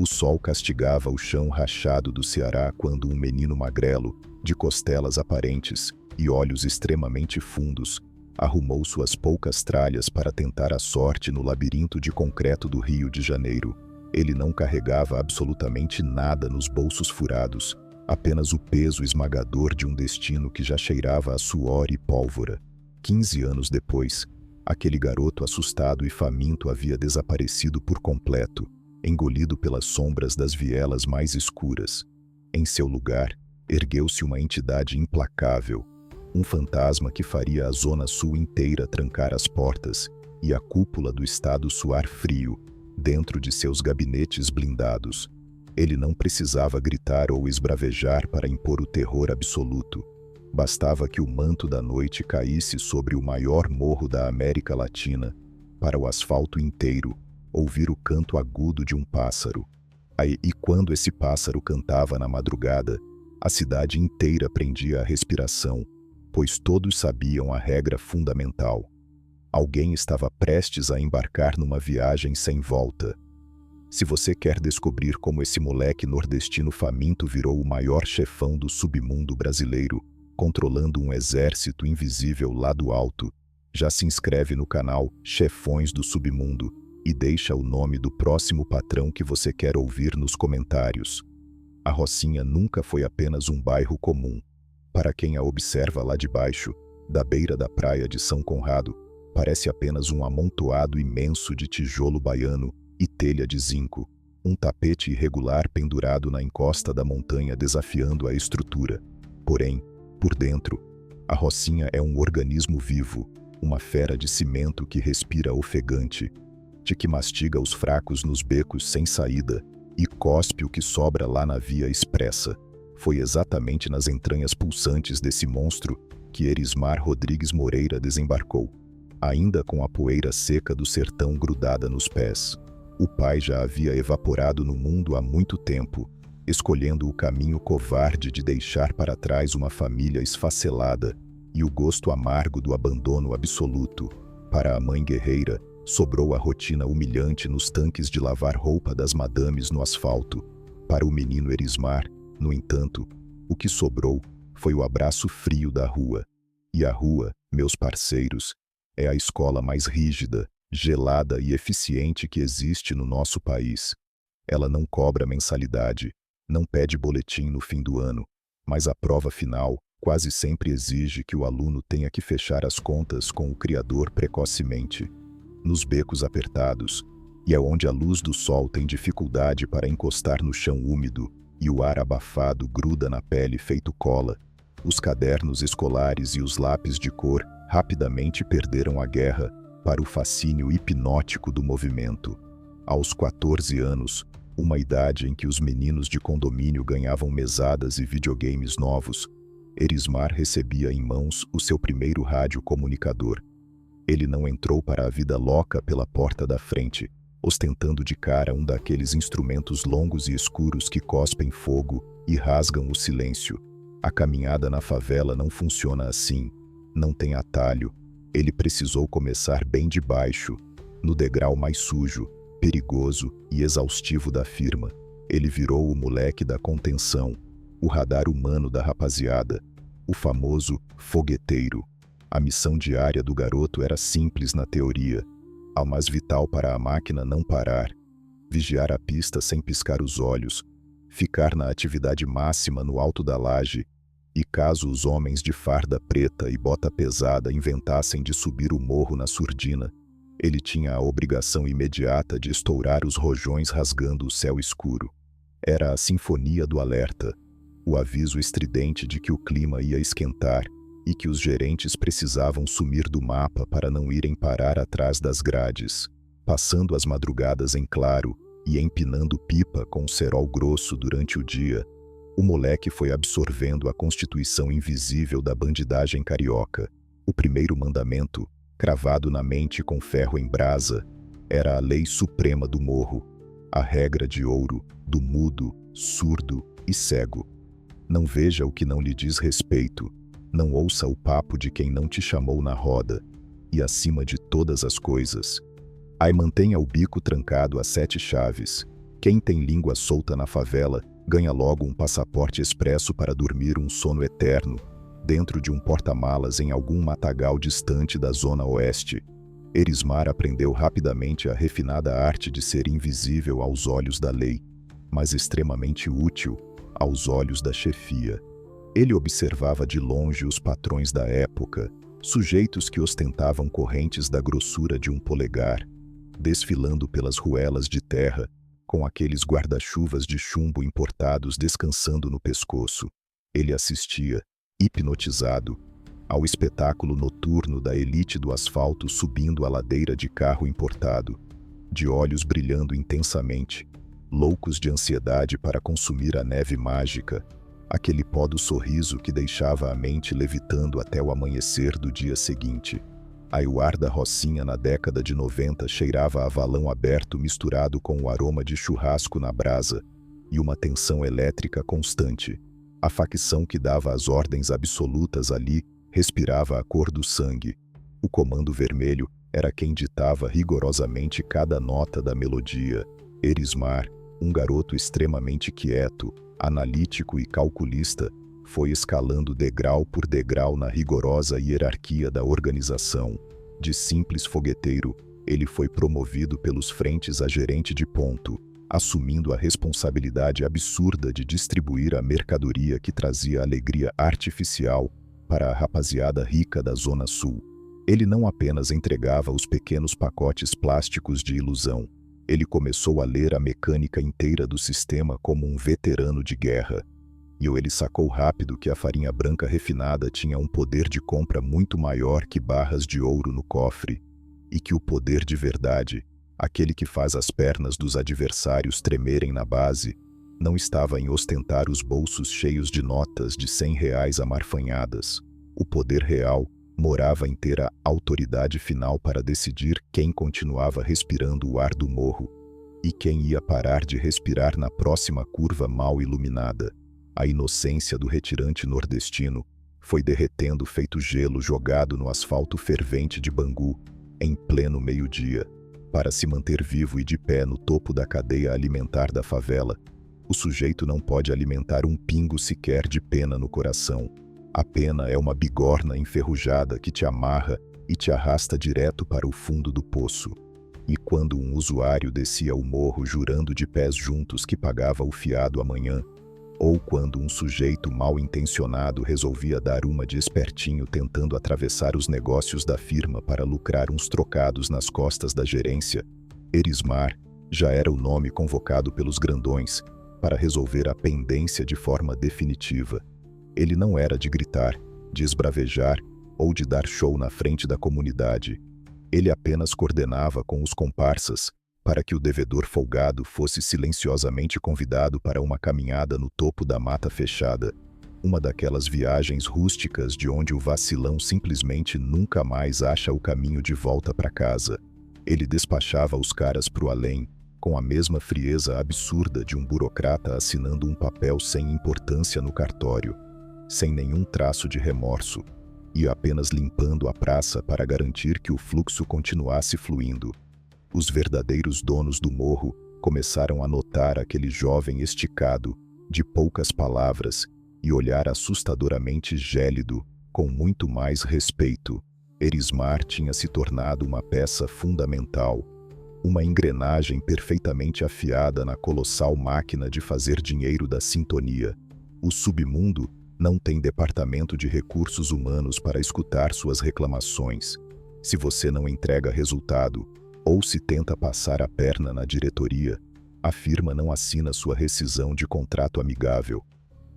O sol castigava o chão rachado do Ceará quando um menino magrelo, de costelas aparentes e olhos extremamente fundos, arrumou suas poucas tralhas para tentar a sorte no labirinto de concreto do Rio de Janeiro. Ele não carregava absolutamente nada nos bolsos furados, apenas o peso esmagador de um destino que já cheirava a suor e pólvora. 15 anos depois, aquele garoto assustado e faminto havia desaparecido por completo, engolido pelas sombras das vielas mais escuras. Em seu lugar, ergueu-se uma entidade implacável, um fantasma que faria a Zona Sul inteira trancar as portas e a cúpula do Estado suar frio, dentro de seus gabinetes blindados. Ele não precisava gritar ou esbravejar para impor o terror absoluto. Bastava que o manto da noite caísse sobre o maior morro da América Latina, para o asfalto inteiro ouvir o canto agudo de um pássaro. E quando esse pássaro cantava na madrugada, a cidade inteira prendia a respiração, pois todos sabiam a regra fundamental. Alguém estava prestes a embarcar numa viagem sem volta. Se você quer descobrir como esse moleque nordestino faminto virou o maior chefão do submundo brasileiro, controlando um exército invisível lá do alto, já se inscreve no canal Chefões do Submundo e deixa o nome do próximo patrão que você quer ouvir nos comentários. A Rocinha nunca foi apenas um bairro comum. Para quem a observa lá de baixo, da beira da praia de São Conrado, parece apenas um amontoado imenso de tijolo baiano e telha de zinco, um tapete irregular pendurado na encosta da montanha desafiando a estrutura. Porém, por dentro, a Rocinha é um organismo vivo, uma fera de cimento que respira ofegante, de que mastiga os fracos nos becos sem saída e cospe o que sobra lá na via expressa. Foi exatamente nas entranhas pulsantes desse monstro que Erismar Rodrigues Moreira desembarcou, ainda com a poeira seca do sertão grudada nos pés. O pai já havia evaporado no mundo há muito tempo, escolhendo o caminho covarde de deixar para trás uma família esfacelada e o gosto amargo do abandono absoluto. Para a mãe guerreira, sobrou a rotina humilhante nos tanques de lavar roupa das madames no asfalto. Para o menino Erismar, no entanto, o que sobrou foi o abraço frio da rua. E a rua, meus parceiros, é a escola mais rígida, gelada e eficiente que existe no nosso país. Ela não cobra mensalidade, não pede boletim no fim do ano, mas a prova final quase sempre exige que o aluno tenha que fechar as contas com o Criador precocemente. Nos becos apertados, e aonde a luz do sol tem dificuldade para encostar no chão úmido e o ar abafado gruda na pele feito cola, os cadernos escolares e os lápis de cor rapidamente perderam a guerra para o fascínio hipnótico do movimento. Aos 14 anos, uma idade em que os meninos de condomínio ganhavam mesadas e videogames novos, Erismar recebia em mãos o seu primeiro rádio comunicador. Ele não entrou para a vida louca pela porta da frente, ostentando de cara um daqueles instrumentos longos e escuros que cospem fogo e rasgam o silêncio. A caminhada na favela não funciona assim, não tem atalho. Ele precisou começar bem de baixo, no degrau mais sujo, perigoso e exaustivo da firma. Ele virou o moleque da contenção, o radar humano da rapaziada, o famoso fogueteiro. A missão diária do garoto era simples na teoria, mas vital para a máquina não parar, vigiar a pista sem piscar os olhos, ficar na atividade máxima no alto da laje, e caso os homens de farda preta e bota pesada inventassem de subir o morro na surdina, ele tinha a obrigação imediata de estourar os rojões rasgando o céu escuro. Era a sinfonia do alerta, o aviso estridente de que o clima ia esquentar e que os gerentes precisavam sumir do mapa para não irem parar atrás das grades, passando as madrugadas em claro e empinando pipa com cerol grosso durante o dia. O moleque foi absorvendo a constituição invisível da bandidagem carioca. O primeiro mandamento, cravado na mente com ferro em brasa, era a lei suprema do morro, a regra de ouro do mudo, surdo e cego. Não veja o que não lhe diz respeito, não ouça o papo de quem não te chamou na roda, e acima de todas as coisas, mantenha o bico trancado a 7 chaves. Quem tem língua solta na favela ganha logo um passaporte expresso para dormir um sono eterno, dentro de um porta-malas em algum matagal distante da zona oeste. Erismar aprendeu rapidamente a refinada arte de ser invisível aos olhos da lei, mas extremamente útil aos olhos da chefia. Ele observava de longe os patrões da época, sujeitos que ostentavam correntes da grossura de um polegar, desfilando pelas ruelas de terra, com aqueles guarda-chuvas de chumbo importados descansando no pescoço. Ele assistia, hipnotizado, ao espetáculo noturno da elite do asfalto subindo a ladeira de carro importado, de olhos brilhando intensamente, loucos de ansiedade para consumir a neve mágica, aquele pó do sorriso que deixava a mente levitando até o amanhecer do dia seguinte. A ar da Rocinha na década de 90 cheirava a valão aberto misturado com o aroma de churrasco na brasa e uma tensão elétrica constante. A facção que dava as ordens absolutas ali respirava a cor do sangue. O Comando Vermelho era quem ditava rigorosamente cada nota da melodia. Erismar, um garoto extremamente quieto, analítico e calculista, foi escalando degrau por degrau na rigorosa hierarquia da organização. De simples fogueteiro, ele foi promovido pelos frentes a gerente de ponto, assumindo a responsabilidade absurda de distribuir a mercadoria que trazia alegria artificial para a rapaziada rica da Zona Sul. Ele não apenas entregava os pequenos pacotes plásticos de ilusão, ele começou a ler a mecânica inteira do sistema como um veterano de guerra. E ele sacou rápido que a farinha branca refinada tinha um poder de compra muito maior que barras de ouro no cofre, e que o poder de verdade, aquele que faz as pernas dos adversários tremerem na base, não estava em ostentar os bolsos cheios de notas de R$ 100 amarfanhadas. O poder real morava em ter a autoridade final para decidir quem continuava respirando o ar do morro e quem ia parar de respirar na próxima curva mal iluminada. A inocência do retirante nordestino foi derretendo feito gelo jogado no asfalto fervente de Bangu, em pleno meio-dia. Para se manter vivo e de pé no topo da cadeia alimentar da favela, o sujeito não pode alimentar um pingo sequer de pena no coração. A pena é uma bigorna enferrujada que te amarra e te arrasta direto para o fundo do poço. E quando um usuário descia o morro jurando de pés juntos que pagava o fiado amanhã, ou quando um sujeito mal-intencionado resolvia dar uma de espertinho tentando atravessar os negócios da firma para lucrar uns trocados nas costas da gerência, Erismar já era o nome convocado pelos grandões para resolver a pendência de forma definitiva. Ele não era de gritar, de esbravejar ou de dar show na frente da comunidade. Ele apenas coordenava com os comparsas para que o devedor folgado fosse silenciosamente convidado para uma caminhada no topo da mata fechada, uma daquelas viagens rústicas de onde o vacilão simplesmente nunca mais acha o caminho de volta para casa. Ele despachava os caras pro além, com a mesma frieza absurda de um burocrata assinando um papel sem importância no cartório, sem nenhum traço de remorso, e apenas limpando a praça para garantir que o fluxo continuasse fluindo. Os verdadeiros donos do morro começaram a notar aquele jovem esticado, de poucas palavras e olhar assustadoramente gélido, com muito mais respeito. Erismar tinha se tornado uma peça fundamental, uma engrenagem perfeitamente afiada na colossal máquina de fazer dinheiro da sintonia. O submundo não tem departamento de recursos humanos para escutar suas reclamações. Se você não entrega resultado, ou se tenta passar a perna na diretoria, a firma não assina sua rescisão de contrato amigável.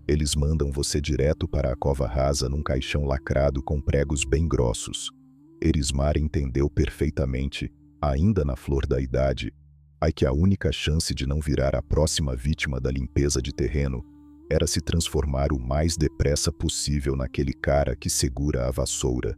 Eles mandam você direto para a cova rasa num caixão lacrado com pregos bem grossos. Erismar entendeu perfeitamente, ainda na flor da idade, que a única chance de não virar a próxima vítima da limpeza de terreno era se transformar o mais depressa possível naquele cara que segura a vassoura.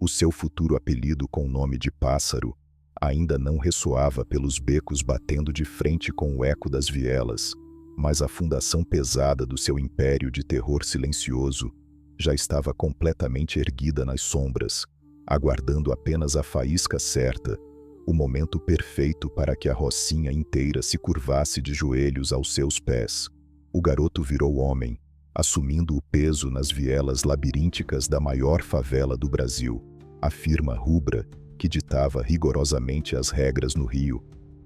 O seu futuro apelido com o nome de Pássaro ainda não ressoava pelos becos batendo de frente com o eco das vielas, mas a fundação pesada do seu império de terror silencioso já estava completamente erguida nas sombras, aguardando apenas a faísca certa, o momento perfeito para que a rocinha inteira se curvasse de joelhos aos seus pés. O garoto virou homem, assumindo o peso nas vielas labirínticas da maior favela do Brasil. A firma rubra, que ditava rigorosamente as regras no Rio,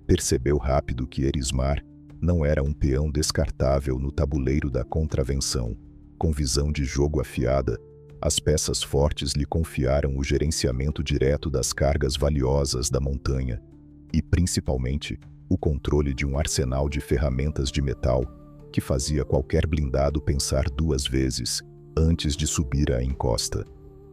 percebeu rápido que Erismar não era um peão descartável no tabuleiro da contravenção. Com visão de jogo afiada, as peças fortes lhe confiaram o gerenciamento direto das cargas valiosas da montanha e, principalmente, o controle de um arsenal de ferramentas de metal que fazia qualquer blindado pensar duas vezes antes de subir à encosta.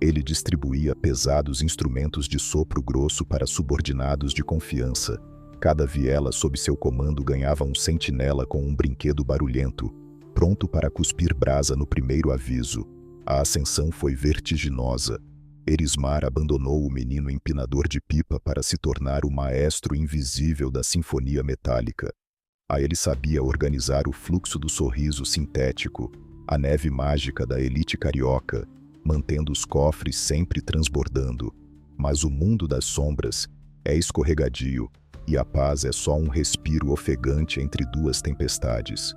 Ele distribuía pesados instrumentos de sopro grosso para subordinados de confiança. Cada viela sob seu comando ganhava um sentinela com um brinquedo barulhento, pronto para cuspir brasa no primeiro aviso. A ascensão foi vertiginosa. Erismar abandonou o menino empinador de pipa para se tornar o maestro invisível da sinfonia metálica. Ele sabia organizar o fluxo do sorriso sintético, a neve mágica da elite carioca, mantendo os cofres sempre transbordando. Mas o mundo das sombras é escorregadio e a paz é só um respiro ofegante entre duas tempestades.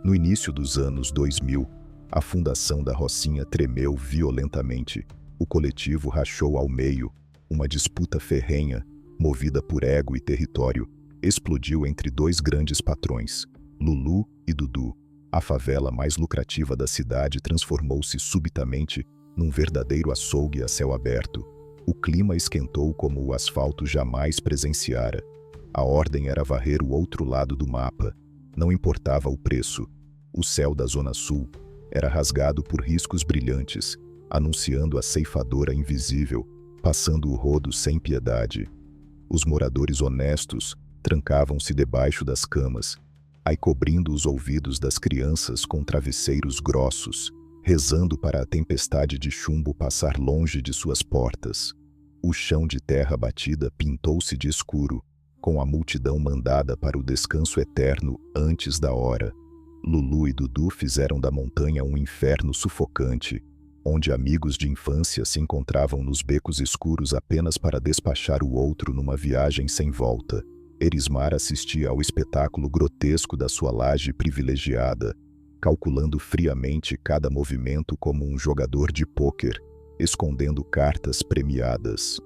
No início dos anos 2000, a fundação da Rocinha tremeu violentamente. O coletivo rachou ao meio. Uma disputa ferrenha, movida por ego e território, explodiu entre dois grandes patrões, Lulu e Dudu. A favela mais lucrativa da cidade transformou-se subitamente num verdadeiro açougue a céu aberto. O clima esquentou como o asfalto jamais presenciara. A ordem era varrer o outro lado do mapa. Não importava o preço. O céu da Zona Sul era rasgado por riscos brilhantes, anunciando a ceifadora invisível, passando o rodo sem piedade. Os moradores honestos trancavam-se debaixo das camas, cobrindo os ouvidos das crianças com travesseiros grossos, rezando para a tempestade de chumbo passar longe de suas portas. O chão de terra batida pintou-se de escuro, com a multidão mandada para o descanso eterno antes da hora. Lulu e Dudu fizeram da montanha um inferno sufocante, onde amigos de infância se encontravam nos becos escuros apenas para despachar o outro numa viagem sem volta. Erismar assistia ao espetáculo grotesco da sua laje privilegiada, calculando friamente cada movimento como um jogador de pôquer, escondendo cartas premiadas.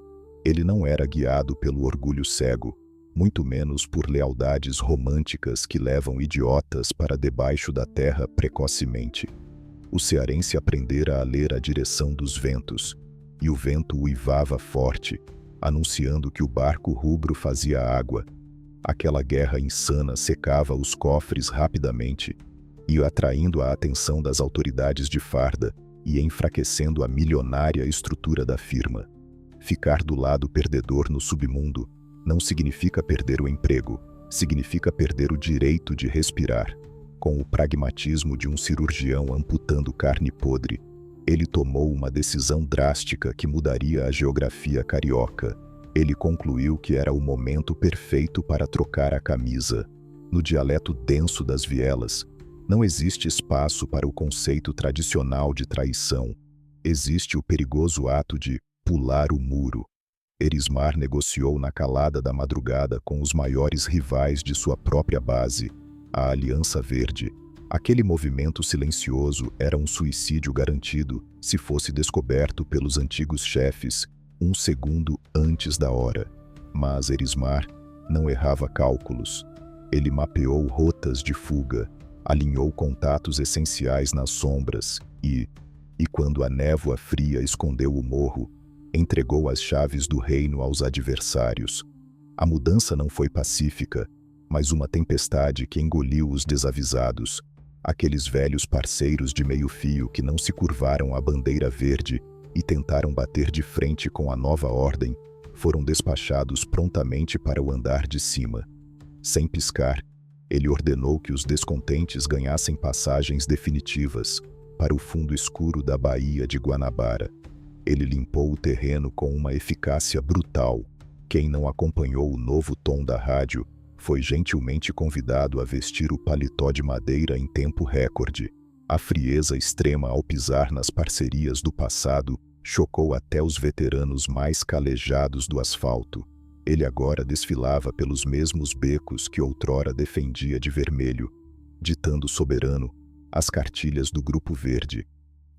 Ele não era guiado pelo orgulho cego, muito menos por lealdades românticas que levam idiotas para debaixo da terra precocemente. O cearense aprendera a ler a direção dos ventos, e o vento uivava forte, anunciando que o barco rubro fazia água. Aquela guerra insana secava os cofres rapidamente, e atraindo a atenção das autoridades de farda e enfraquecendo a milionária estrutura da firma. Ficar do lado perdedor no submundo não significa perder o emprego, significa perder o direito de respirar. Com o pragmatismo de um cirurgião amputando carne podre, ele tomou uma decisão drástica que mudaria a geografia carioca. Ele concluiu que era o momento perfeito para trocar a camisa. No dialeto denso das vielas, não existe espaço para o conceito tradicional de traição. Existe o perigoso ato de pular o muro. Erismar negociou na calada da madrugada com os maiores rivais de sua própria base, a Aliança Verde. Aquele movimento silencioso era um suicídio garantido se fosse descoberto pelos antigos chefes um segundo antes da hora. Mas Erismar não errava cálculos. Ele mapeou rotas de fuga, alinhou contatos essenciais nas sombras e quando a névoa fria escondeu o morro, entregou as chaves do reino aos adversários. A mudança não foi pacífica, mas uma tempestade que engoliu os desavisados, aqueles velhos parceiros de meio-fio que não se curvaram à bandeira verde e tentaram bater de frente com a nova ordem, foram despachados prontamente para o andar de cima. Sem piscar, ele ordenou que os descontentes ganhassem passagens definitivas para o fundo escuro da Baía de Guanabara. Ele limpou o terreno com uma eficácia brutal. Quem não acompanhou o novo tom da rádio foi gentilmente convidado a vestir o paletó de madeira em tempo recorde. A frieza extrema ao pisar nas parcerias do passado chocou até os veteranos mais calejados do asfalto. Ele agora desfilava pelos mesmos becos que outrora defendia de vermelho, ditando soberano as cartilhas do Grupo Verde,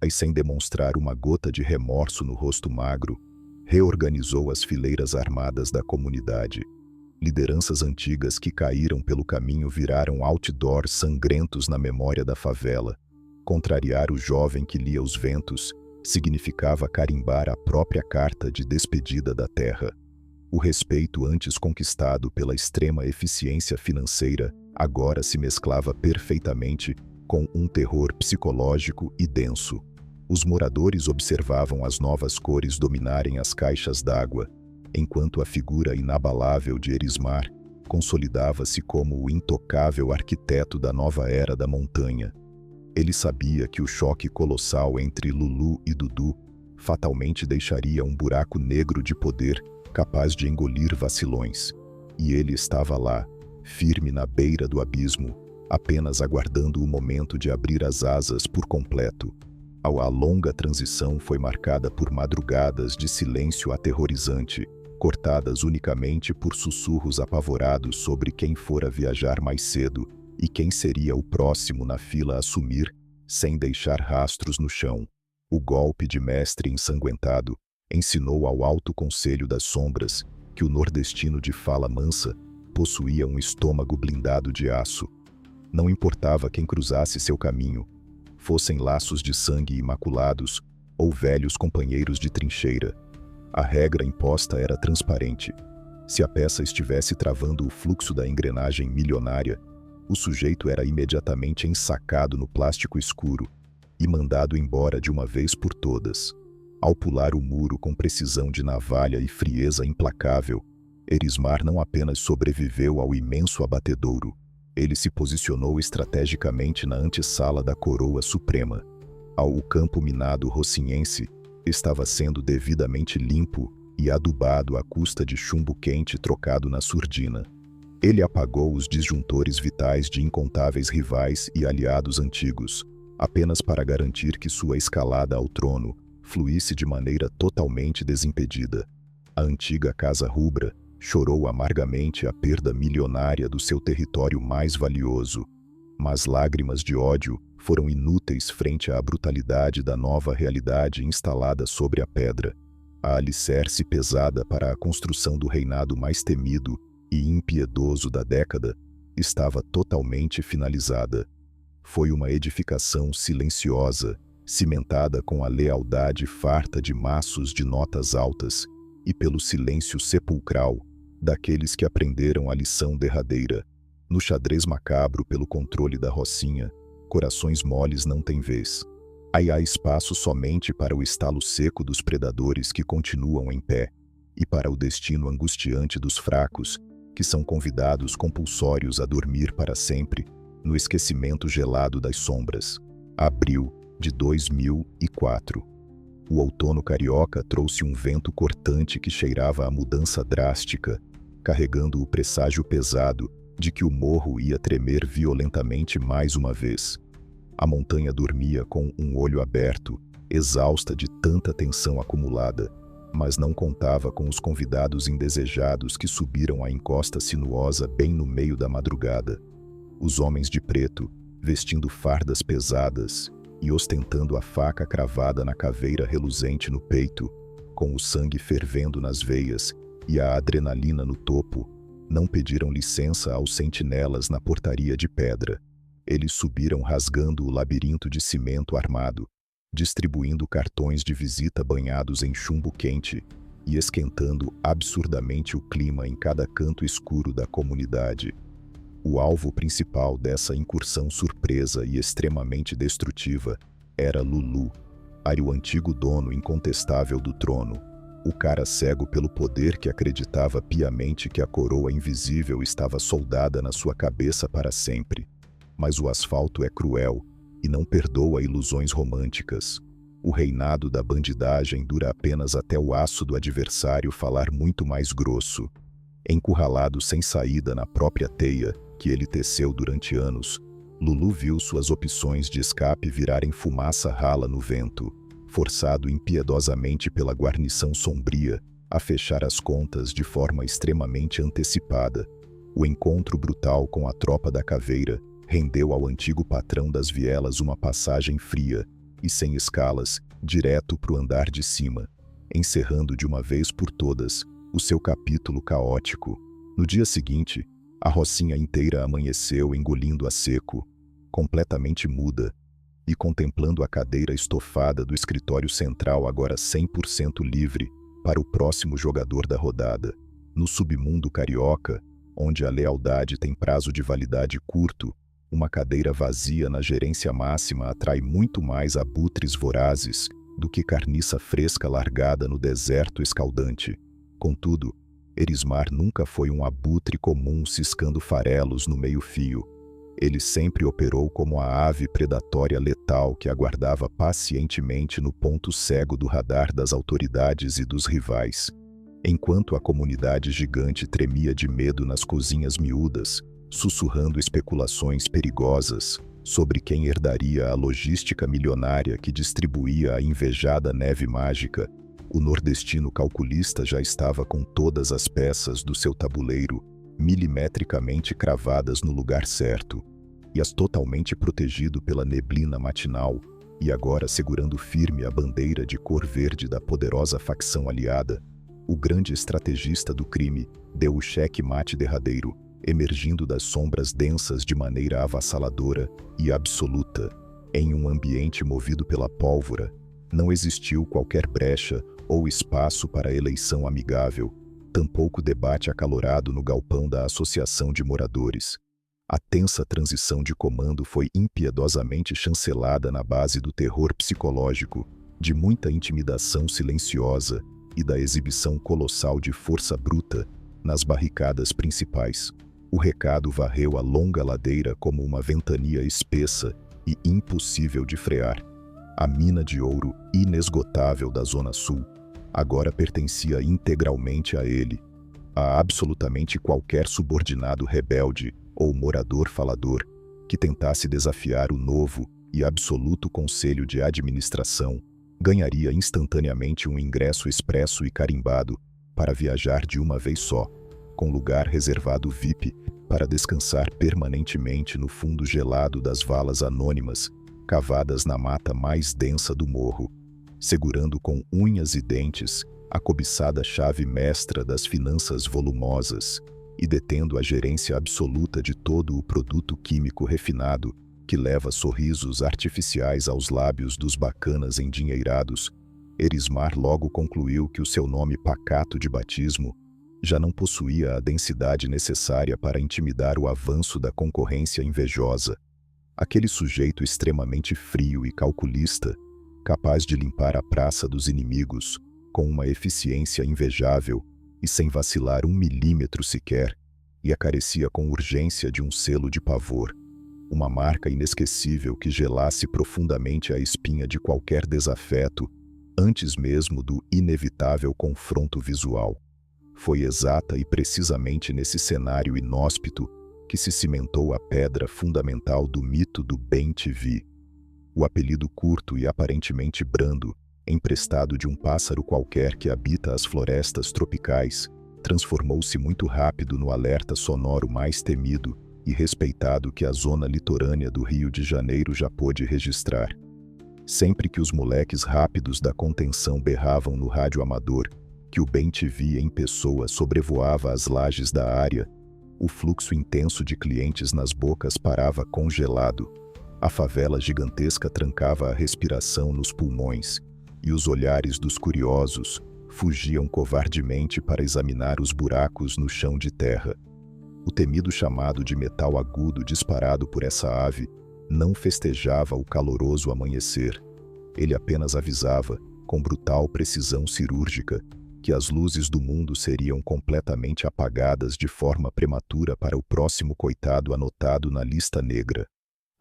e sem demonstrar uma gota de remorso no rosto magro, reorganizou as fileiras armadas da comunidade. Lideranças antigas que caíram pelo caminho viraram outdoors sangrentos na memória da favela. Contrariar o jovem que lia os ventos significava carimbar a própria carta de despedida da terra. O respeito antes conquistado pela extrema eficiência financeira agora se mesclava perfeitamente com um terror psicológico e denso. Os moradores observavam as novas cores dominarem as caixas d'água, enquanto a figura inabalável de Erismar consolidava-se como o intocável arquiteto da nova era da montanha. Ele sabia que o choque colossal entre Lulu e Dudu fatalmente deixaria um buraco negro de poder capaz de engolir vacilões. E ele estava lá, firme na beira do abismo, apenas aguardando o momento de abrir as asas por completo. A longa transição foi marcada por madrugadas de silêncio aterrorizante, cortadas unicamente por sussurros apavorados sobre quem fora viajar mais cedo e quem seria o próximo na fila a assumir, sem deixar rastros no chão. O golpe de mestre ensanguentado ensinou ao Alto Conselho das Sombras que o nordestino de fala mansa possuía um estômago blindado de aço. Não importava quem cruzasse seu caminho, fossem laços de sangue imaculados ou velhos companheiros de trincheira. A regra imposta era transparente. Se a peça estivesse travando o fluxo da engrenagem milionária, o sujeito era imediatamente ensacado no plástico escuro e mandado embora de uma vez por todas. Ao pular o muro com precisão de navalha e frieza implacável, Erismar não apenas sobreviveu ao imenso abatedouro, ele se posicionou estrategicamente na antessala da coroa suprema. O campo minado rocinhense estava sendo devidamente limpo e adubado à custa de chumbo quente trocado na surdina. Ele apagou os disjuntores vitais de incontáveis rivais e aliados antigos, apenas para garantir que sua escalada ao trono fluísse de maneira totalmente desimpedida. A antiga Casa Rubra chorou amargamente a perda milionária do seu território mais valioso, mas lágrimas de ódio foram inúteis frente à brutalidade da nova realidade instalada sobre a pedra. A alicerce pesada para a construção do reinado mais temido e impiedoso da década estava totalmente finalizada. Foi uma edificação silenciosa, cimentada com a lealdade farta de maços de notas altas e pelo silêncio sepulcral daqueles que aprenderam a lição derradeira. No xadrez macabro pelo controle da Rocinha, corações moles não têm vez. Aí há espaço somente para o estalo seco dos predadores que continuam em pé e para o destino angustiante dos fracos, que são convidados compulsórios a dormir para sempre no esquecimento gelado das sombras. Abril de 2004. O outono carioca trouxe um vento cortante que cheirava a mudança drástica, carregando o presságio pesado de que o morro ia tremer violentamente mais uma vez. A montanha dormia com um olho aberto, exausta de tanta tensão acumulada, mas não contava com os convidados indesejados que subiram a encosta sinuosa bem no meio da madrugada. Os homens de preto, vestindo fardas pesadas e ostentando a faca cravada na caveira reluzente no peito, com o sangue fervendo nas veias e a adrenalina no topo, não pediram licença aos sentinelas na portaria de pedra. Eles subiram rasgando o labirinto de cimento armado, distribuindo cartões de visita banhados em chumbo quente e esquentando absurdamente o clima em cada canto escuro da comunidade. O alvo principal dessa incursão surpresa e extremamente destrutiva era Lulu, o antigo dono incontestável do trono, o cara cego pelo poder que acreditava piamente que a coroa invisível estava soldada na sua cabeça para sempre. Mas o asfalto é cruel e não perdoa ilusões românticas. O reinado da bandidagem dura apenas até o aço do adversário falar muito mais grosso. Encurralado sem saída na própria teia que ele teceu durante anos, Lulu viu suas opções de escape virarem fumaça rala no vento, forçado impiedosamente pela guarnição sombria a fechar as contas de forma extremamente antecipada. O encontro brutal com a tropa da Caveira rendeu ao antigo patrão das vielas uma passagem fria e sem escalas, direto para o andar de cima, encerrando de uma vez por todas o seu capítulo caótico. No dia seguinte, a rocinha inteira amanheceu engolindo a seco, completamente muda, e contemplando a cadeira estofada do escritório central agora 100% livre para o próximo jogador da rodada. No submundo carioca, onde a lealdade tem prazo de validade curto, uma cadeira vazia na gerência máxima atrai muito mais abutres vorazes do que carniça fresca largada no deserto escaldante. Contudo, Erismar nunca foi um abutre comum ciscando farelos no meio-fio. Ele sempre operou como a ave predatória letal que aguardava pacientemente no ponto cego do radar das autoridades e dos rivais. Enquanto a comunidade gigante tremia de medo nas cozinhas miúdas, sussurrando especulações perigosas sobre quem herdaria a logística milionária que distribuía a invejada neve mágica, o nordestino calculista já estava com todas as peças do seu tabuleiro milimetricamente cravadas no lugar certo, e as totalmente protegido pela neblina matinal, e agora segurando firme a bandeira de cor verde da poderosa facção aliada, o grande estrategista do crime deu o cheque-mate derradeiro, emergindo das sombras densas de maneira avassaladora e absoluta. Em um ambiente movido pela pólvora, não existiu qualquer brecha ou espaço para eleição amigável, tampouco debate acalorado no galpão da Associação de Moradores. A tensa transição de comando foi impiedosamente chancelada na base do terror psicológico, de muita intimidação silenciosa e da exibição colossal de força bruta nas barricadas principais. O recado varreu a longa ladeira como uma ventania espessa e impossível de frear. A mina de ouro inesgotável da Zona Sul agora pertencia integralmente a ele. A absolutamente qualquer subordinado rebelde ou morador falador que tentasse desafiar o novo e absoluto Conselho de Administração ganharia instantaneamente um ingresso expresso e carimbado para viajar de uma vez só, com lugar reservado VIP para descansar permanentemente no fundo gelado das valas anônimas cavadas na mata mais densa do morro, segurando com unhas e dentes a cobiçada chave mestra das finanças volumosas e detendo a gerência absoluta de todo o produto químico refinado que leva sorrisos artificiais aos lábios dos bacanas endinheirados. Erismar logo concluiu que o seu nome pacato de batismo já não possuía a densidade necessária para intimidar o avanço da concorrência invejosa. Aquele sujeito extremamente frio e calculista, capaz de limpar a praça dos inimigos com uma eficiência invejável e sem vacilar 1 milímetro sequer, e a carecia com urgência de um selo de pavor, uma marca inesquecível que gelasse profundamente a espinha de qualquer desafeto, antes mesmo do inevitável confronto visual. Foi exata e precisamente nesse cenário inóspito que se cimentou a pedra fundamental do mito do bem-te-vi. O apelido curto e aparentemente brando, emprestado de um pássaro qualquer que habita as florestas tropicais, transformou-se muito rápido no alerta sonoro mais temido e respeitado que a zona litorânea do Rio de Janeiro já pôde registrar. Sempre que os moleques rápidos da contenção berravam no rádio amador que o bem-te-vi em pessoa sobrevoava as lajes da área, o fluxo intenso de clientes nas bocas parava congelado. A favela gigantesca trancava a respiração nos pulmões, e os olhares dos curiosos fugiam covardemente para examinar os buracos no chão de terra. O temido chamado de metal agudo disparado por essa ave não festejava o caloroso amanhecer. Ele apenas avisava, com brutal precisão cirúrgica, que as luzes do mundo seriam completamente apagadas de forma prematura para o próximo coitado anotado na lista negra.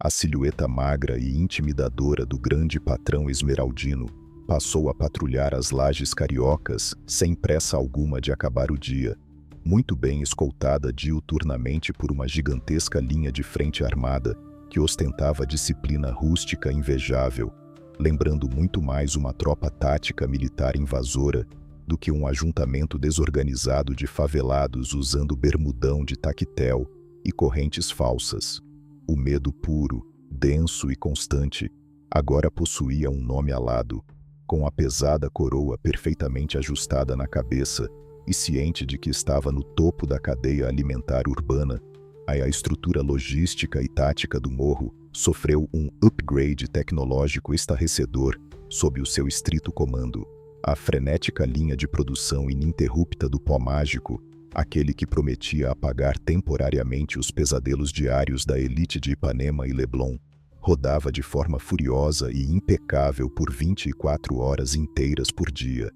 A silhueta magra e intimidadora do grande patrão esmeraldino passou a patrulhar as lajes cariocas sem pressa alguma de acabar o dia, muito bem escoltada diuturnamente por uma gigantesca linha de frente armada que ostentava disciplina rústica invejável, lembrando muito mais uma tropa tática militar invasora do que um ajuntamento desorganizado de favelados usando bermudão de tactel e correntes falsas. O medo puro, denso e constante, agora possuía um nome alado, com a pesada coroa perfeitamente ajustada na cabeça e ciente de que estava no topo da cadeia alimentar urbana. A estrutura logística e tática do morro sofreu um upgrade tecnológico estarrecedor sob o seu estrito comando. A frenética linha de produção ininterrupta do pó mágico, aquele que prometia apagar temporariamente os pesadelos diários da elite de Ipanema e Leblon, rodava de forma furiosa e impecável por 24 horas inteiras por dia.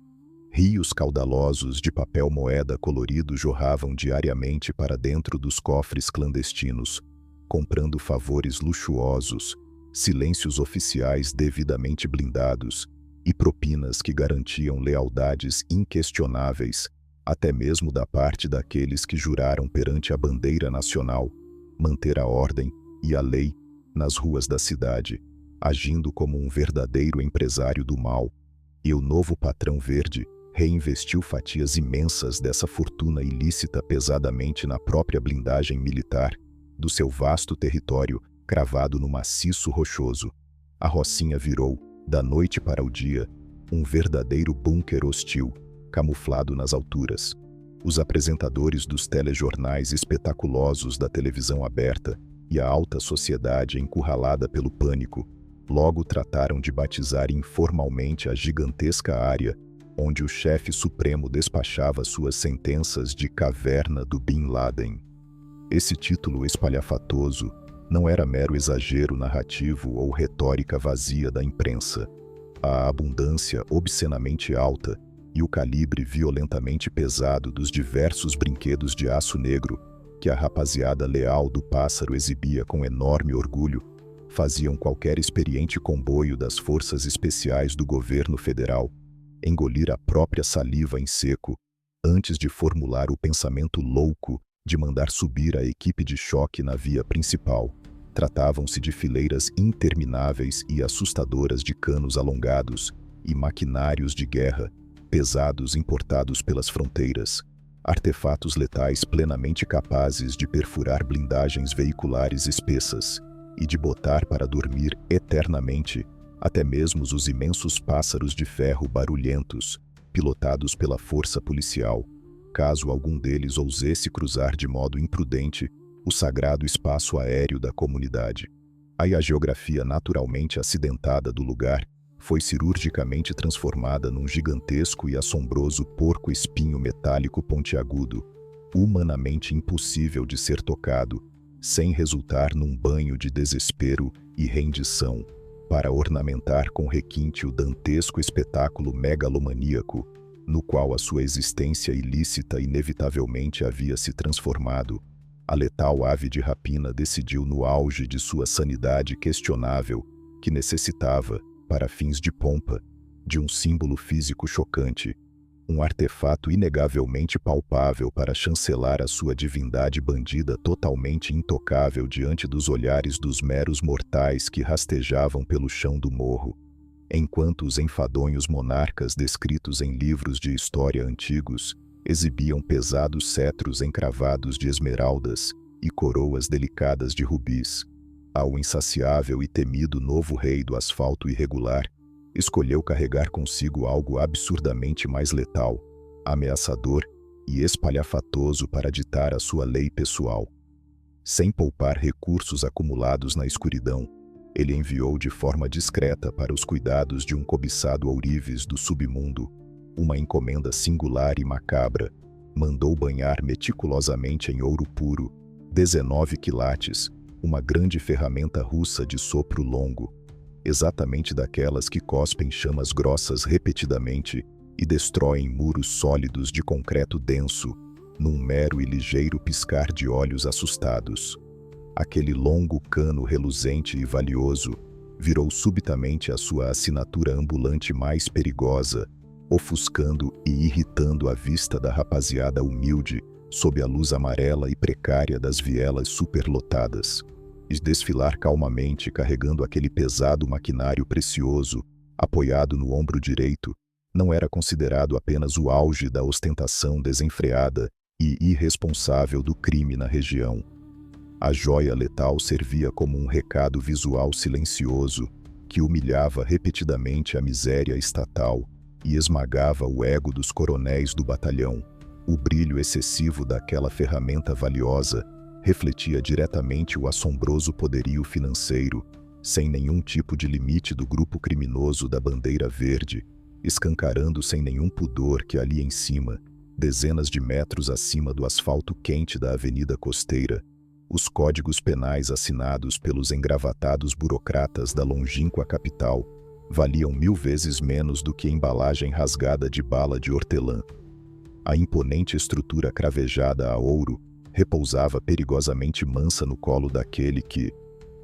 Rios caudalosos de papel moeda colorido jorravam diariamente para dentro dos cofres clandestinos, comprando favores luxuosos, silêncios oficiais devidamente blindados e propinas que garantiam lealdades inquestionáveis, até mesmo da parte daqueles que juraram perante a bandeira nacional manter a ordem e a lei nas ruas da cidade, agindo como um verdadeiro empresário do mal. E o novo patrão verde reinvestiu fatias imensas dessa fortuna ilícita pesadamente na própria blindagem militar do seu vasto território cravado no maciço rochoso. A Rocinha virou, da noite para o dia, um verdadeiro bunker hostil, camuflado nas alturas. Os apresentadores dos telejornais espetaculosos da televisão aberta e a alta sociedade encurralada pelo pânico logo trataram de batizar informalmente a gigantesca área onde o chefe supremo despachava suas sentenças de caverna do Bin Laden. Esse título espalhafatoso não era mero exagero narrativo ou retórica vazia da imprensa. A abundância obscenamente alta e o calibre violentamente pesado dos diversos brinquedos de aço negro que a rapaziada leal do Pássaro exibia com enorme orgulho faziam qualquer experiente comboio das forças especiais do governo federal engolir a própria saliva em seco antes de formular o pensamento louco de mandar subir a equipe de choque na via principal. Tratavam-se de fileiras intermináveis e assustadoras de canos alongados e maquinários de guerra pesados importados pelas fronteiras, artefatos letais plenamente capazes de perfurar blindagens veiculares espessas e de botar para dormir eternamente até mesmo os imensos pássaros de ferro barulhentos, pilotados pela força policial, caso algum deles ousesse cruzar de modo imprudente o sagrado espaço aéreo da comunidade. Aí a geografia naturalmente acidentada do lugar foi cirurgicamente transformada num gigantesco e assombroso porco-espinho metálico pontiagudo, humanamente impossível de ser tocado, sem resultar num banho de desespero e rendição, para ornamentar com requinte o dantesco espetáculo megalomaníaco, no qual a sua existência ilícita inevitavelmente havia se transformado. A letal ave de rapina decidiu no auge de sua sanidade questionável que necessitava, para fins de pompa, de um símbolo físico chocante, um artefato inegavelmente palpável para chancelar a sua divindade bandida totalmente intocável diante dos olhares dos meros mortais que rastejavam pelo chão do morro, enquanto os enfadonhos monarcas descritos em livros de história antigos exibiam pesados cetros encravados de esmeraldas e coroas delicadas de rubis. Ao insaciável e temido novo rei do asfalto irregular, escolheu carregar consigo algo absurdamente mais letal, ameaçador e espalhafatoso para ditar a sua lei pessoal. Sem poupar recursos acumulados na escuridão, ele enviou de forma discreta para os cuidados de um cobiçado ourives do submundo uma encomenda singular e macabra. Mandou banhar meticulosamente em ouro puro, 19 quilates, uma grande ferramenta russa de sopro longo, exatamente daquelas que cospem chamas grossas repetidamente e destroem muros sólidos de concreto denso, num mero e ligeiro piscar de olhos assustados. Aquele longo cano reluzente e valioso virou subitamente a sua assinatura ambulante mais perigosa, ofuscando e irritando a vista da rapaziada humilde sob a luz amarela e precária das vielas superlotadas. E desfilar calmamente carregando aquele pesado maquinário precioso, apoiado no ombro direito, não era considerado apenas o auge da ostentação desenfreada e irresponsável do crime na região. A joia letal servia como um recado visual silencioso que humilhava repetidamente a miséria estatal e esmagava o ego dos coronéis do batalhão. O brilho excessivo daquela ferramenta valiosa refletia diretamente o assombroso poderio financeiro, sem nenhum tipo de limite do grupo criminoso da Bandeira Verde, escancarando sem nenhum pudor que ali em cima, dezenas de metros acima do asfalto quente da Avenida Costeira, os códigos penais assinados pelos engravatados burocratas da longínqua capital valiam 1000 vezes menos do que embalagem rasgada de bala de hortelã. A imponente estrutura cravejada a ouro repousava perigosamente mansa no colo daquele que,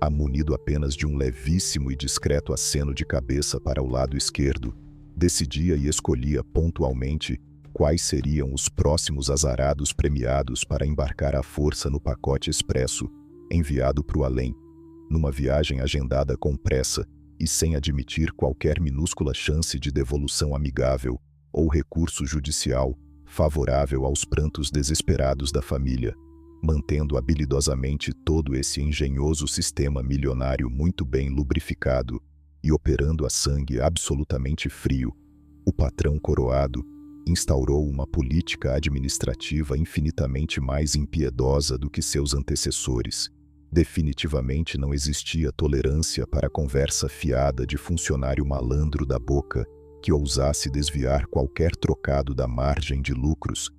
amunido apenas de um levíssimo e discreto aceno de cabeça para o lado esquerdo, decidia e escolhia pontualmente quais seriam os próximos azarados premiados para embarcar à força no pacote expresso, enviado para o além, numa viagem agendada com pressa e sem admitir qualquer minúscula chance de devolução amigável ou recurso judicial favorável aos prantos desesperados da família, mantendo habilidosamente todo esse engenhoso sistema milionário muito bem lubrificado e operando a sangue absolutamente frio. O patrão coroado instaurou uma política administrativa infinitamente mais impiedosa do que seus antecessores. Definitivamente não existia tolerância para a conversa fiada de funcionário malandro da boca que ousasse desviar qualquer trocado da margem de lucros,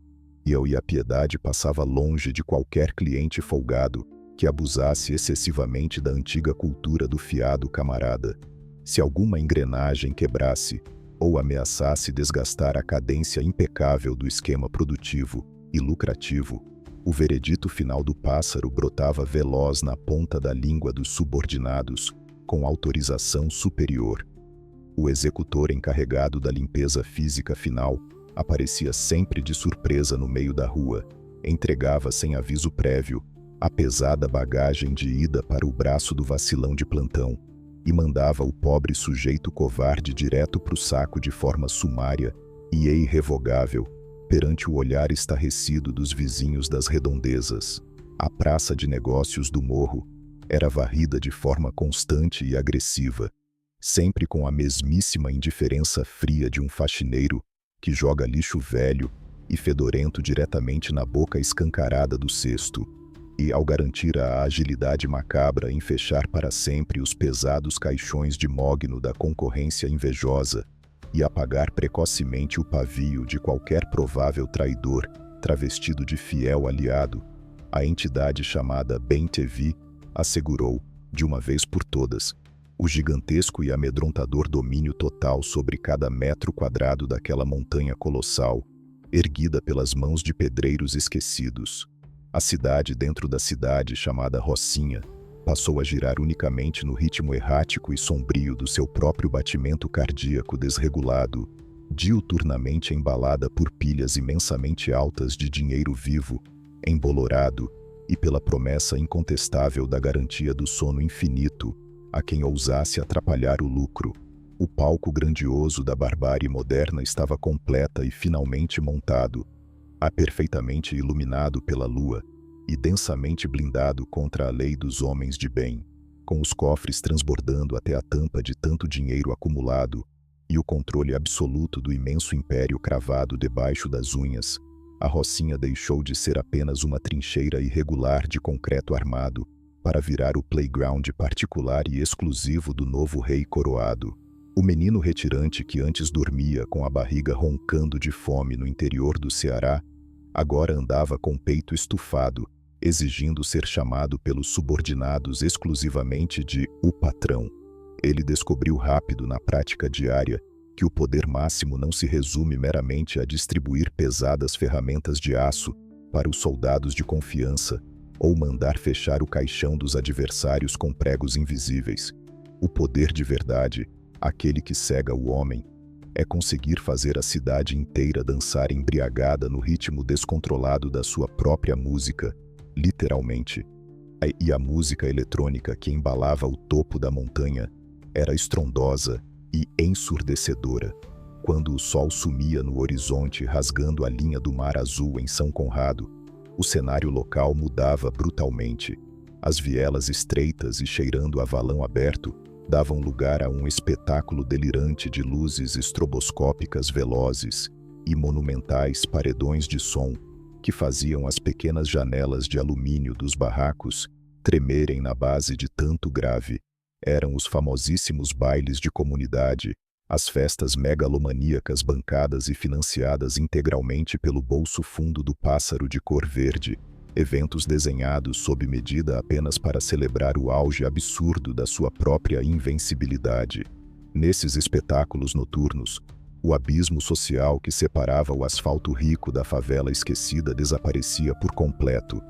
e a piedade passava longe de qualquer cliente folgado que abusasse excessivamente da antiga cultura do fiado camarada. Se alguma engrenagem quebrasse ou ameaçasse desgastar a cadência impecável do esquema produtivo e lucrativo, o veredito final do pássaro brotava veloz na ponta da língua dos subordinados, com autorização superior. O executor encarregado da limpeza física final aparecia sempre de surpresa no meio da rua, entregava sem aviso prévio a pesada bagagem de ida para o braço do vacilão de plantão e mandava o pobre sujeito covarde direto para o saco de forma sumária e irrevogável, perante o olhar estarrecido dos vizinhos das redondezas. A praça de negócios do morro era varrida de forma constante e agressiva, sempre com a mesmíssima indiferença fria de um faxineiro que joga lixo velho e fedorento diretamente na boca escancarada do cesto, e ao garantir a agilidade macabra em fechar para sempre os pesados caixões de mogno da concorrência invejosa e apagar precocemente o pavio de qualquer provável traidor travestido de fiel aliado, a entidade chamada Bem-TV assegurou, de uma vez por todas, o gigantesco e amedrontador domínio total sobre cada metro quadrado daquela montanha colossal, erguida pelas mãos de pedreiros esquecidos. A cidade dentro da cidade, chamada Rocinha, passou a girar unicamente no ritmo errático e sombrio do seu próprio batimento cardíaco desregulado, diuturnamente embalada por pilhas imensamente altas de dinheiro vivo, embolorado, e pela promessa incontestável da garantia do sono infinito a quem ousasse atrapalhar o lucro. O palco grandioso da barbárie moderna estava completa e finalmente montado, perfeitamente iluminado pela lua e densamente blindado contra a lei dos homens de bem, com os cofres transbordando até a tampa de tanto dinheiro acumulado e o controle absoluto do imenso império cravado debaixo das unhas. A Rocinha deixou de ser apenas uma trincheira irregular de concreto armado para virar o playground particular e exclusivo do novo rei coroado. O menino retirante que antes dormia com a barriga roncando de fome no interior do Ceará, agora andava com o peito estufado, exigindo ser chamado pelos subordinados exclusivamente de "o patrão". Ele descobriu rápido na prática diária que o poder máximo não se resume meramente a distribuir pesadas ferramentas de aço para os soldados de confiança ou mandar fechar o caixão dos adversários com pregos invisíveis. O poder de verdade, aquele que cega o homem, é conseguir fazer a cidade inteira dançar embriagada no ritmo descontrolado da sua própria música, literalmente. E a música eletrônica que embalava o topo da montanha era estrondosa e ensurdecedora. Quando o sol sumia no horizonte rasgando a linha do mar azul em São Conrado, o cenário local mudava brutalmente. As vielas estreitas e cheirando a valão aberto davam lugar a um espetáculo delirante de luzes estroboscópicas velozes e monumentais paredões de som que faziam as pequenas janelas de alumínio dos barracos tremerem na base de tanto grave. Eram os famosíssimos bailes de comunidade, as festas megalomaníacas bancadas e financiadas integralmente pelo bolso fundo do pássaro de cor verde, eventos desenhados sob medida apenas para celebrar o auge absurdo da sua própria invencibilidade. Nesses espetáculos noturnos, o abismo social que separava o asfalto rico da favela esquecida desaparecia por completo,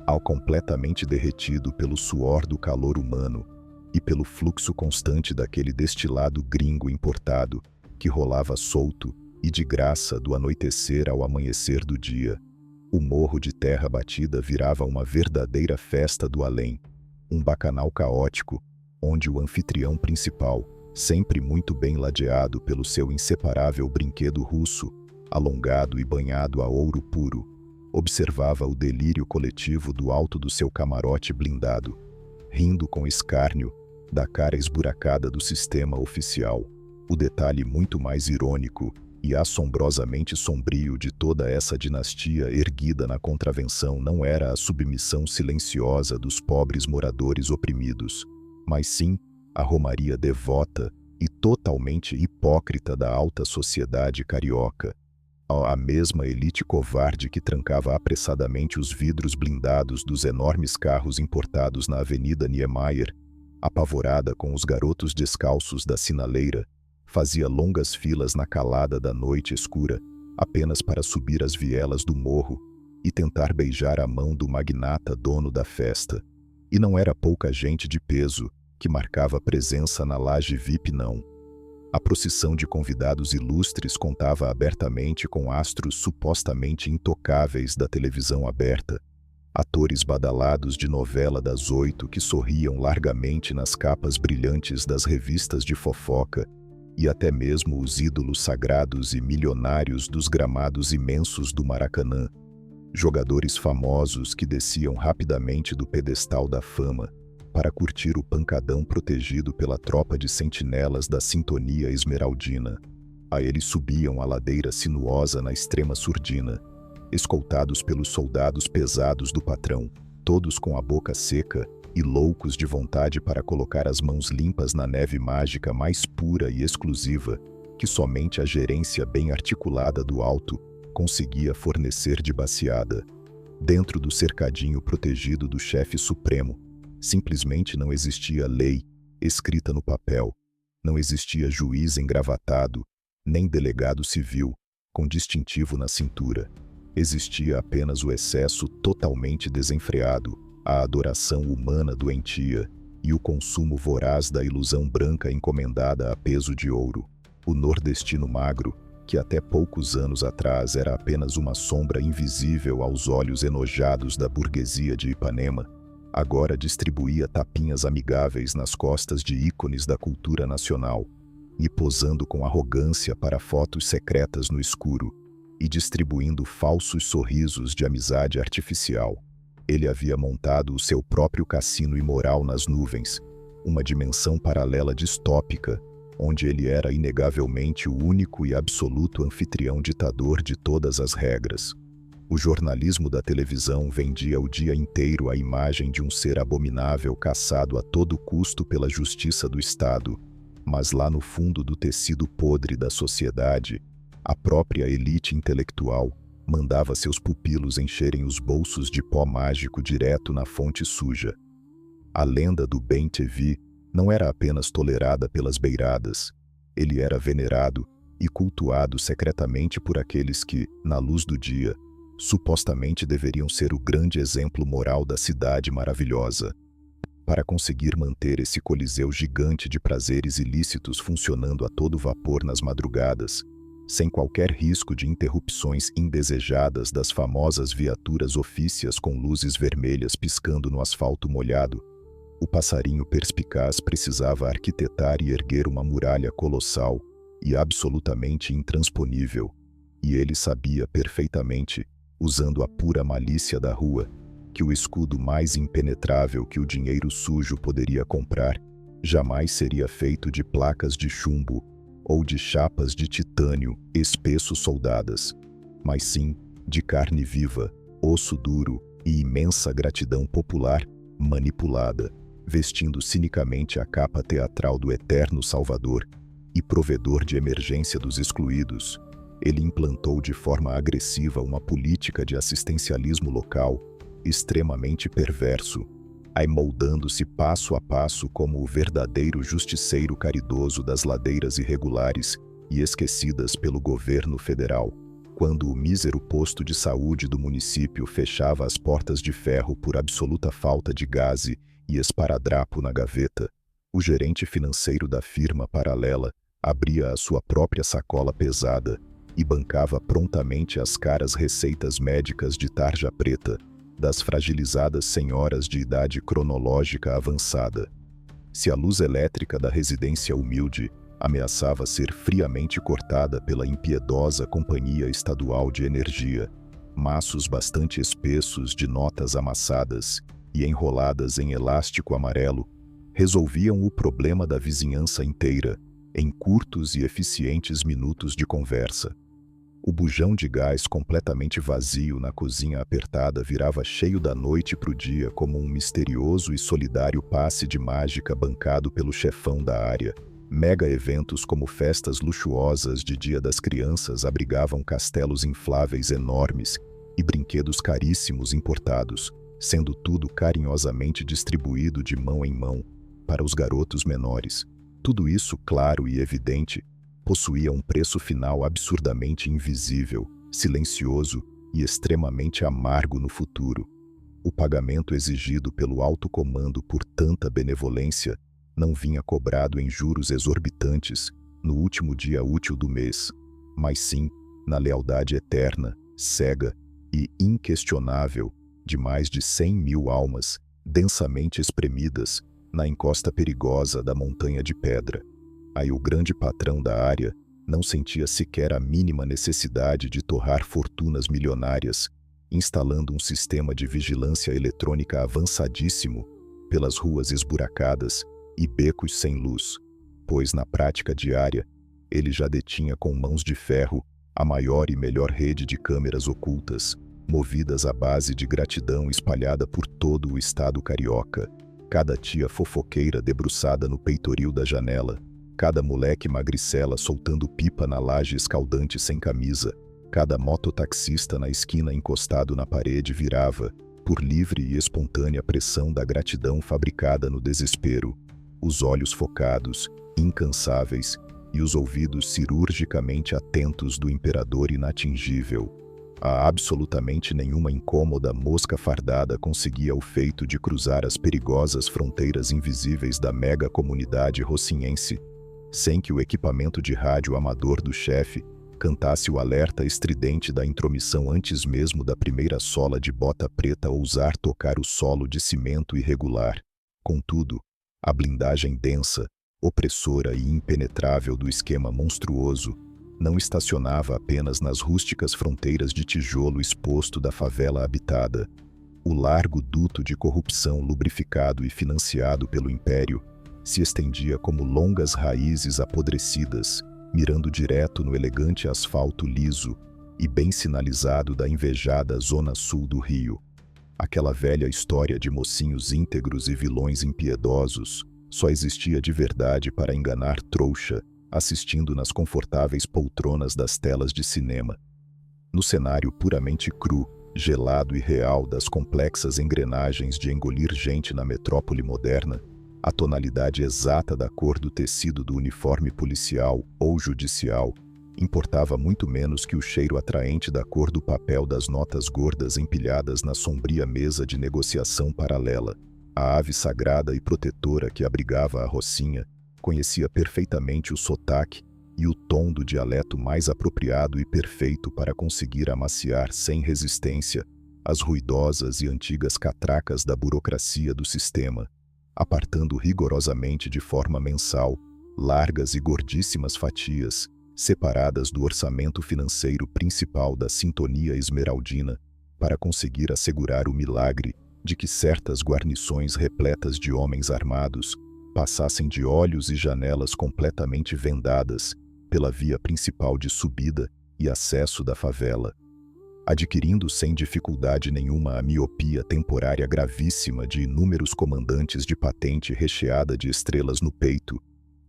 ao completamente derretido pelo suor do calor humano e pelo fluxo constante daquele destilado gringo importado que rolava solto e de graça do anoitecer ao amanhecer do dia. O morro de terra batida virava uma verdadeira festa do além, um bacanal caótico, onde o anfitrião principal, sempre muito bem ladeado pelo seu inseparável brinquedo russo, alongado e banhado a ouro puro, observava o delírio coletivo do alto do seu camarote blindado, rindo com escárnio da cara esburacada do sistema oficial. O detalhe muito mais irônico e assombrosamente sombrio de toda essa dinastia erguida na contravenção não era a submissão silenciosa dos pobres moradores oprimidos, mas sim a romaria devota e totalmente hipócrita da alta sociedade carioca, a mesma elite covarde que trancava apressadamente os vidros blindados dos enormes carros importados na Avenida Niemeyer, apavorada com os garotos descalços da sinaleira, fazia longas filas na calada da noite escura, apenas para subir as vielas do morro e tentar beijar a mão do magnata dono da festa. E não era pouca gente de peso que marcava presença na laje VIP não. A procissão de convidados ilustres contava abertamente com astros supostamente intocáveis da televisão aberta, atores badalados de novela das 8 que sorriam largamente nas capas brilhantes das revistas de fofoca, e até mesmo os ídolos sagrados e milionários dos gramados imensos do Maracanã, jogadores famosos que desciam rapidamente do pedestal da fama para curtir o pancadão protegido pela tropa de sentinelas da Sintonia Esmeraldina. A eles subiam a ladeira sinuosa na extrema surdina, escoltados pelos soldados pesados do patrão, todos com a boca seca e loucos de vontade para colocar as mãos limpas na neve mágica mais pura e exclusiva que somente a gerência bem articulada do alto conseguia fornecer de baciada. Dentro do cercadinho protegido do chefe supremo, simplesmente não existia lei escrita no papel, não existia juiz engravatado, nem delegado civil com distintivo na cintura. Existia apenas o excesso totalmente desenfreado, a adoração humana doentia e o consumo voraz da ilusão branca encomendada a peso de ouro. O nordestino magro, que até poucos anos atrás era apenas uma sombra invisível aos olhos enojados da burguesia de Ipanema, agora distribuía tapinhas amigáveis nas costas de ícones da cultura nacional, e posando com arrogância para fotos secretas no escuro, e distribuindo falsos sorrisos de amizade artificial. Ele havia montado o seu próprio cassino imoral nas nuvens, uma dimensão paralela distópica, onde ele era inegavelmente o único e absoluto anfitrião ditador de todas as regras. O jornalismo da televisão vendia o dia inteiro a imagem de um ser abominável caçado a todo custo pela justiça do Estado, mas lá no fundo do tecido podre da sociedade, a própria elite intelectual mandava seus pupilos encherem os bolsos de pó mágico direto na fonte suja. A lenda do Bem TV não era apenas tolerada pelas beiradas, ele era venerado e cultuado secretamente por aqueles que, na luz do dia, supostamente deveriam ser o grande exemplo moral da cidade maravilhosa. Para conseguir manter esse coliseu gigante de prazeres ilícitos funcionando a todo vapor nas madrugadas, sem qualquer risco de interrupções indesejadas das famosas viaturas ofícias com luzes vermelhas piscando no asfalto molhado, o passarinho perspicaz precisava arquitetar e erguer uma muralha colossal, e absolutamente intransponível. E ele sabia perfeitamente, usando a pura malícia da rua, que o escudo mais impenetrável que o dinheiro sujo poderia comprar jamais seria feito de placas de chumbo ou de chapas de titânio espesso soldadas, mas sim de carne viva, osso duro e imensa gratidão popular manipulada, vestindo cinicamente a capa teatral do eterno Salvador e provedor de emergência dos excluídos. Ele implantou de forma agressiva uma política de assistencialismo local extremamente perverso, moldando-se passo a passo como o verdadeiro justiceiro caridoso das ladeiras irregulares e esquecidas pelo governo federal. Quando o mísero posto de saúde do município fechava as portas de ferro por absoluta falta de gaze e esparadrapo na gaveta, o gerente financeiro da firma paralela abria a sua própria sacola pesada e bancava prontamente as caras receitas médicas de tarja preta das fragilizadas senhoras de idade cronológica avançada. Se a luz elétrica da residência humilde ameaçava ser friamente cortada pela impiedosa Companhia Estadual de Energia, maços bastante espessos de notas amassadas e enroladas em elástico amarelo resolviam o problema da vizinhança inteira em curtos e eficientes minutos de conversa. O bujão de gás completamente vazio na cozinha apertada virava cheio da noite para o dia como um misterioso e solidário passe de mágica bancado pelo chefão da área. Mega eventos como festas luxuosas de Dia das Crianças abrigavam castelos infláveis enormes e brinquedos caríssimos importados, sendo tudo carinhosamente distribuído de mão em mão para os garotos menores. Tudo isso claro e evidente possuía um preço final absurdamente invisível, silencioso e extremamente amargo no futuro. O pagamento exigido pelo alto comando por tanta benevolência não vinha cobrado em juros exorbitantes no último dia útil do mês, mas sim na lealdade eterna, cega e inquestionável de mais de 100.000 almas densamente espremidas na encosta perigosa da montanha de pedra. Aí o grande patrão da área não sentia sequer a mínima necessidade de torrar fortunas milionárias, instalando um sistema de vigilância eletrônica avançadíssimo pelas ruas esburacadas e becos sem luz, pois na prática diária ele já detinha com mãos de ferro a maior e melhor rede de câmeras ocultas, movidas à base de gratidão espalhada por todo o estado carioca. Cada tia fofoqueira debruçada no peitoril da janela, cada moleque magricela soltando pipa na laje escaldante sem camisa, cada mototaxista na esquina encostado na parede virava, por livre e espontânea pressão da gratidão fabricada no desespero, os olhos focados, incansáveis, e os ouvidos cirurgicamente atentos do imperador inatingível. A absolutamente nenhuma incômoda mosca fardada conseguia o feito de cruzar as perigosas fronteiras invisíveis da mega comunidade rocinhense, sem que o equipamento de rádio amador do chefe cantasse o alerta estridente da intromissão antes mesmo da primeira sola de bota preta ousar tocar o solo de cimento irregular. Contudo, a blindagem densa, opressora e impenetrável do esquema monstruoso não estacionava apenas nas rústicas fronteiras de tijolo exposto da favela habitada. O largo duto de corrupção lubrificado e financiado pelo Império se estendia como longas raízes apodrecidas, mirando direto no elegante asfalto liso e bem sinalizado da invejada zona sul do Rio. Aquela velha história de mocinhos íntegros e vilões impiedosos só existia de verdade para enganar trouxa, assistindo nas confortáveis poltronas das telas de cinema. No cenário puramente cru, gelado e real das complexas engrenagens de engolir gente na metrópole moderna, a tonalidade exata da cor do tecido do uniforme policial ou judicial importava muito menos que o cheiro atraente da cor do papel das notas gordas empilhadas na sombria mesa de negociação paralela. A ave sagrada e protetora que abrigava a Rocinha conhecia perfeitamente o sotaque e o tom do dialeto mais apropriado e perfeito para conseguir amaciar sem resistência as ruidosas e antigas catracas da burocracia do sistema, apartando rigorosamente de forma mensal largas e gordíssimas fatias, separadas do orçamento financeiro principal da Sintonia Esmeraldina, para conseguir assegurar o milagre de que certas guarnições repletas de homens armados passassem de olhos e janelas completamente vendadas pela via principal de subida e acesso da favela, adquirindo sem dificuldade nenhuma a miopia temporária gravíssima de inúmeros comandantes de patente recheada de estrelas no peito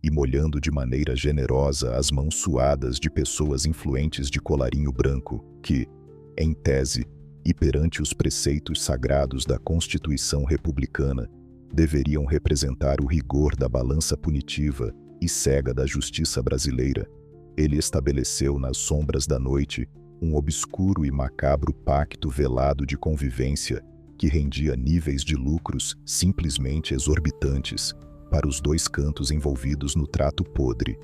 e molhando de maneira generosa as mãos suadas de pessoas influentes de colarinho branco que, em tese, e perante os preceitos sagrados da Constituição republicana, deveriam representar o rigor da balança punitiva e cega da justiça brasileira, ele estabeleceu nas sombras da noite um obscuro e macabro pacto velado de convivência que rendia níveis de lucros simplesmente exorbitantes para os dois cantos envolvidos no trato podre,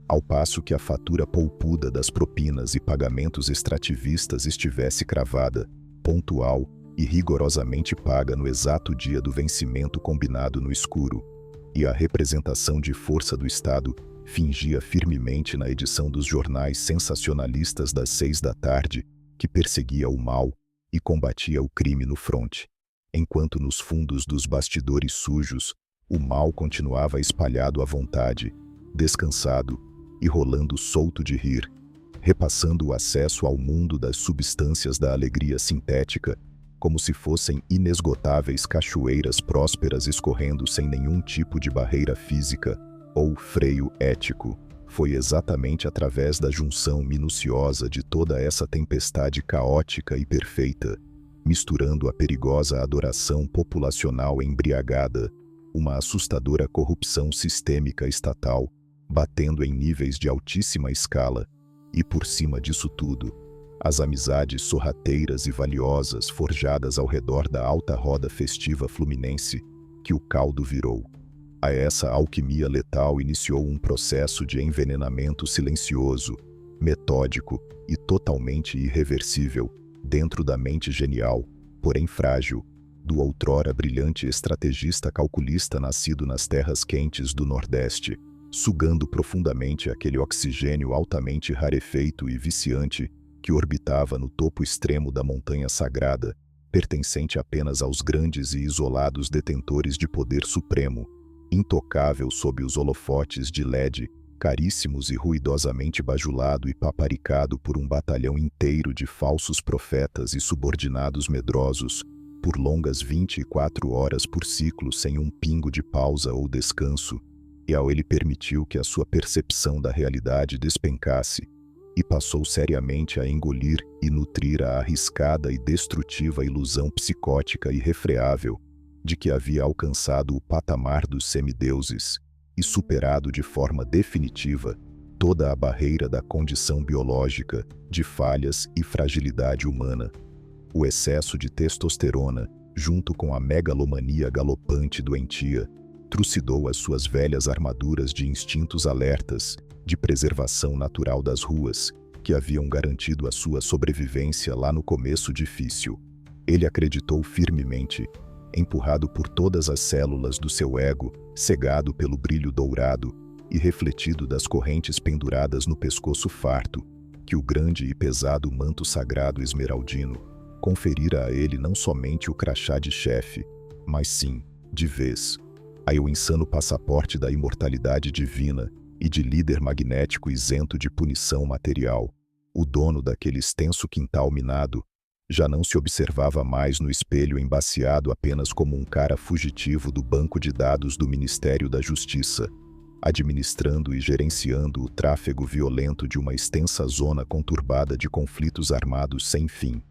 ao passo que a fatura polpuda das propinas e pagamentos extrativistas estivesse cravada, pontual e rigorosamente paga no exato dia do vencimento combinado no escuro, e a representação de força do Estado fingia firmemente na edição dos jornais sensacionalistas das 6 da tarde que perseguia o mal e combatia o crime no fronte, enquanto nos fundos dos bastidores sujos o mal continuava espalhado à vontade, descansado e rolando solto de rir, repassando o acesso ao mundo das substâncias da alegria sintética como se fossem inesgotáveis cachoeiras prósperas escorrendo sem nenhum tipo de barreira física ou freio ético. Foi exatamente através da junção minuciosa de toda essa tempestade caótica e perfeita, misturando a perigosa adoração populacional embriagada, uma assustadora corrupção sistêmica estatal, batendo em níveis de altíssima escala, e por cima disso tudo, as amizades sorrateiras e valiosas forjadas ao redor da alta roda festiva fluminense, que o caldo virou. A essa alquimia letal iniciou um processo de envenenamento silencioso, metódico e totalmente irreversível, dentro da mente genial, porém frágil, do outrora brilhante estrategista calculista nascido nas terras quentes do Nordeste, sugando profundamente aquele oxigênio altamente rarefeito e viciante que orbitava no topo extremo da montanha sagrada, pertencente apenas aos grandes e isolados detentores de poder supremo, intocável sob os holofotes de LED, caríssimos e ruidosamente bajulado e paparicado por um batalhão inteiro de falsos profetas e subordinados medrosos, por longas 24 horas por ciclo sem um pingo de pausa ou descanso, e ao ele permitiu que a sua percepção da realidade despencasse, e passou seriamente a engolir e nutrir a arriscada e destrutiva ilusão psicótica irrefreável de que havia alcançado o patamar dos semideuses e superado de forma definitiva toda a barreira da condição biológica de falhas e fragilidade humana. O excesso de testosterona, junto com a megalomania galopante doentia, trucidou as suas velhas armaduras de instintos alertas, de preservação natural das ruas, que haviam garantido a sua sobrevivência lá no começo difícil. Ele acreditou firmemente, empurrado por todas as células do seu ego, cegado pelo brilho dourado e refletido das correntes penduradas no pescoço farto, que o grande e pesado manto sagrado esmeraldino conferira a ele não somente o crachá de chefe, mas sim, de vez, o insano passaporte da imortalidade divina e de líder magnético isento de punição material. O dono daquele extenso quintal minado já não se observava mais no espelho embaciado apenas como um cara fugitivo do banco de dados do Ministério da Justiça, administrando e gerenciando o tráfego violento de uma extensa zona conturbada de conflitos armados sem fim.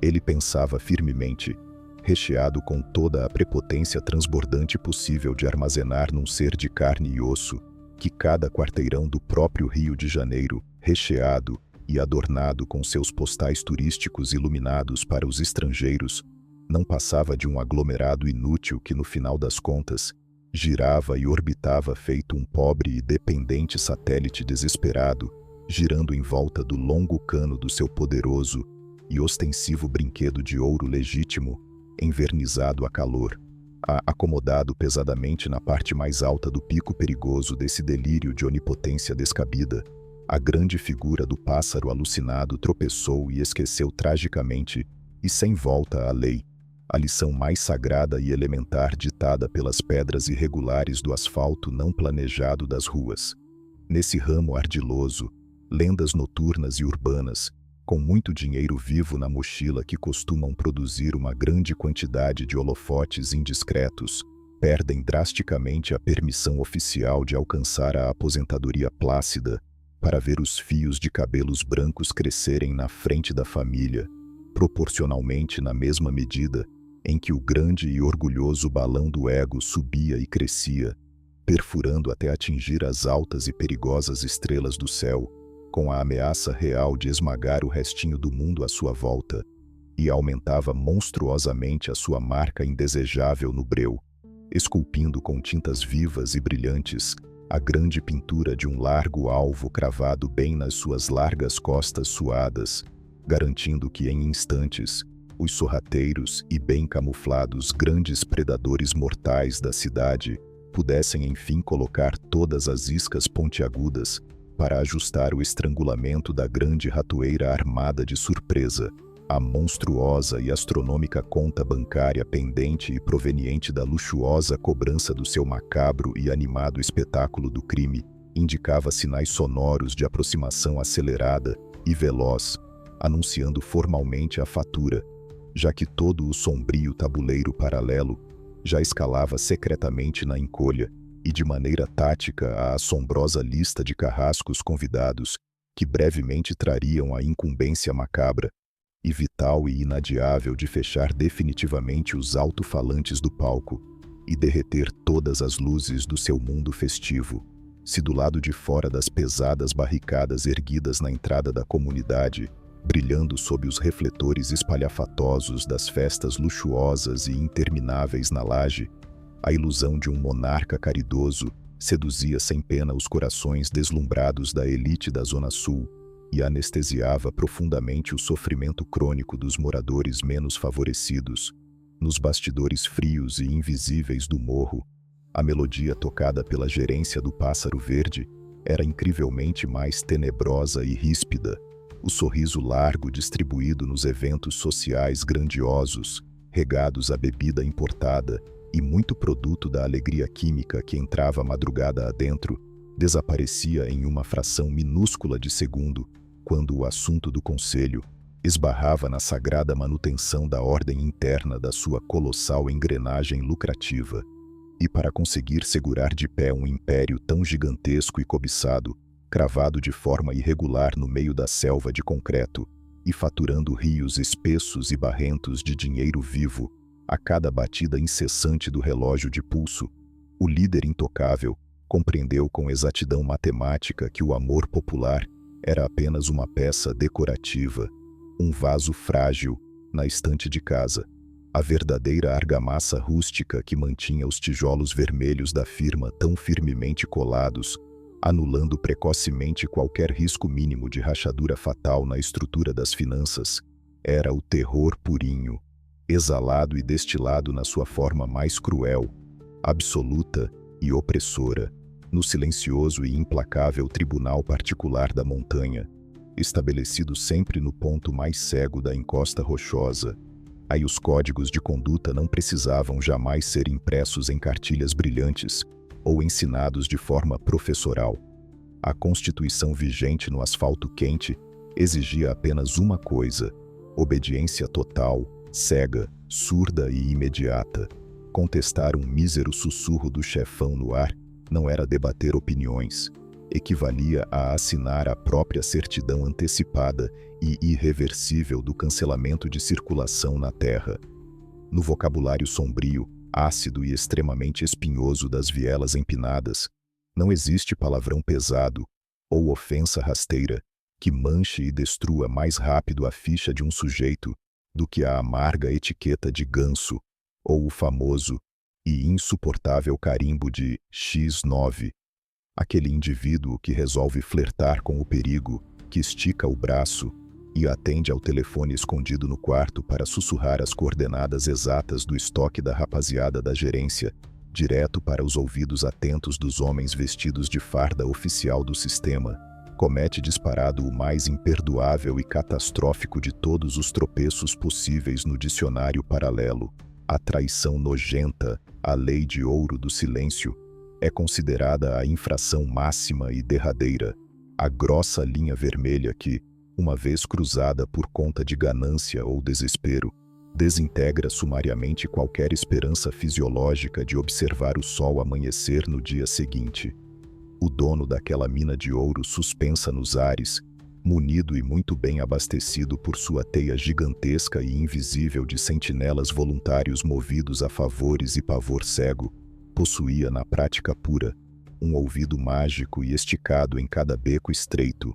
Ele pensava firmemente, recheado com toda a prepotência transbordante possível de armazenar num ser de carne e osso, que cada quarteirão do próprio Rio de Janeiro, recheado e adornado com seus postais turísticos iluminados para os estrangeiros, não passava de um aglomerado inútil que, no final das contas, girava e orbitava feito um pobre e dependente satélite desesperado, girando em volta do longo cano do seu poderoso e ostensivo brinquedo de ouro legítimo, envernizado a calor, Acomodado pesadamente na parte mais alta do pico perigoso desse delírio de onipotência descabida, a grande figura do pássaro alucinado tropeçou e esqueceu tragicamente, e sem volta à lei, a lição mais sagrada e elementar ditada pelas pedras irregulares do asfalto não planejado das ruas. Nesse ramo ardiloso, lendas noturnas e urbanas, com muito dinheiro vivo na mochila que costumam produzir uma grande quantidade de holofotes indiscretos, perdem drasticamente a permissão oficial de alcançar a aposentadoria plácida para ver os fios de cabelos brancos crescerem na frente da família, proporcionalmente na mesma medida em que o grande e orgulhoso balão do ego subia e crescia, perfurando até atingir as altas e perigosas estrelas do céu, com a ameaça real de esmagar o restinho do mundo à sua volta, e aumentava monstruosamente a sua marca indesejável no breu, esculpindo com tintas vivas e brilhantes a grande pintura de um largo alvo cravado bem nas suas largas costas suadas, garantindo que em instantes os sorrateiros e bem camuflados grandes predadores mortais da cidade pudessem enfim colocar todas as iscas pontiagudas para ajustar o estrangulamento da grande ratoeira armada de surpresa, a monstruosa e astronômica conta bancária pendente e proveniente da luxuosa cobrança do seu macabro e animado espetáculo do crime, indicava sinais sonoros de aproximação acelerada e veloz, anunciando formalmente a fatura, já que todo o sombrio tabuleiro paralelo já escalava secretamente na encolha e de maneira tática a assombrosa lista de carrascos convidados que brevemente trariam a incumbência macabra e vital e inadiável de fechar definitivamente os alto-falantes do palco e derreter todas as luzes do seu mundo festivo, se do lado de fora das pesadas barricadas erguidas na entrada da comunidade, brilhando sob os refletores espalhafatosos das festas luxuosas e intermináveis na laje, a ilusão de um monarca caridoso seduzia sem pena os corações deslumbrados da elite da Zona Sul e anestesiava profundamente o sofrimento crônico dos moradores menos favorecidos. Nos bastidores frios e invisíveis do morro, a melodia tocada pela gerência do Pássaro Verde era incrivelmente mais tenebrosa e ríspida. O sorriso largo distribuído nos eventos sociais grandiosos, regados à bebida importada e muito produto da alegria química que entrava madrugada adentro, desaparecia em uma fração minúscula de segundo, quando o assunto do conselho esbarrava na sagrada manutenção da ordem interna da sua colossal engrenagem lucrativa. E para conseguir segurar de pé um império tão gigantesco e cobiçado, cravado de forma irregular no meio da selva de concreto e faturando rios espessos e barrentos de dinheiro vivo a cada batida incessante do relógio de pulso, o líder intocável compreendeu com exatidão matemática que o amor popular era apenas uma peça decorativa, um vaso frágil na estante de casa, a verdadeira argamassa rústica que mantinha os tijolos vermelhos da firma tão firmemente colados, anulando precocemente qualquer risco mínimo de rachadura fatal na estrutura das finanças, era o terror purinho, exalado e destilado na sua forma mais cruel, absoluta e opressora, no silencioso e implacável tribunal particular da montanha, estabelecido sempre no ponto mais cego da encosta rochosa. Aí os códigos de conduta não precisavam jamais ser impressos em cartilhas brilhantes ou ensinados de forma professoral. A Constituição vigente no asfalto quente exigia apenas uma coisa: obediência total, cega, surda e imediata. Contestar um mísero sussurro do chefão no ar não era debater opiniões, equivalia a assinar a própria certidão antecipada e irreversível do cancelamento de circulação na Terra. No vocabulário sombrio, ácido e extremamente espinhoso das vielas empinadas, não existe palavrão pesado ou ofensa rasteira que manche e destrua mais rápido a ficha de um sujeito do que a amarga etiqueta de ganso ou o famoso e insuportável carimbo de X9. Aquele indivíduo que resolve flertar com o perigo, que estica o braço, e atende ao telefone escondido no quarto para sussurrar as coordenadas exatas do estoque da rapaziada da gerência, direto para os ouvidos atentos dos homens vestidos de farda oficial do sistema. Comete disparado o mais imperdoável e catastrófico de todos os tropeços possíveis no dicionário paralelo. A traição nojenta, a lei de ouro do silêncio, é considerada a infração máxima e derradeira, a grossa linha vermelha que, uma vez cruzada por conta de ganância ou desespero, desintegra sumariamente qualquer esperança fisiológica de observar o sol amanhecer no dia seguinte. O dono daquela mina de ouro suspensa nos ares, munido e muito bem abastecido por sua teia gigantesca e invisível de sentinelas voluntários movidos a favores e pavor cego, possuía na prática pura um ouvido mágico e esticado em cada beco estreito,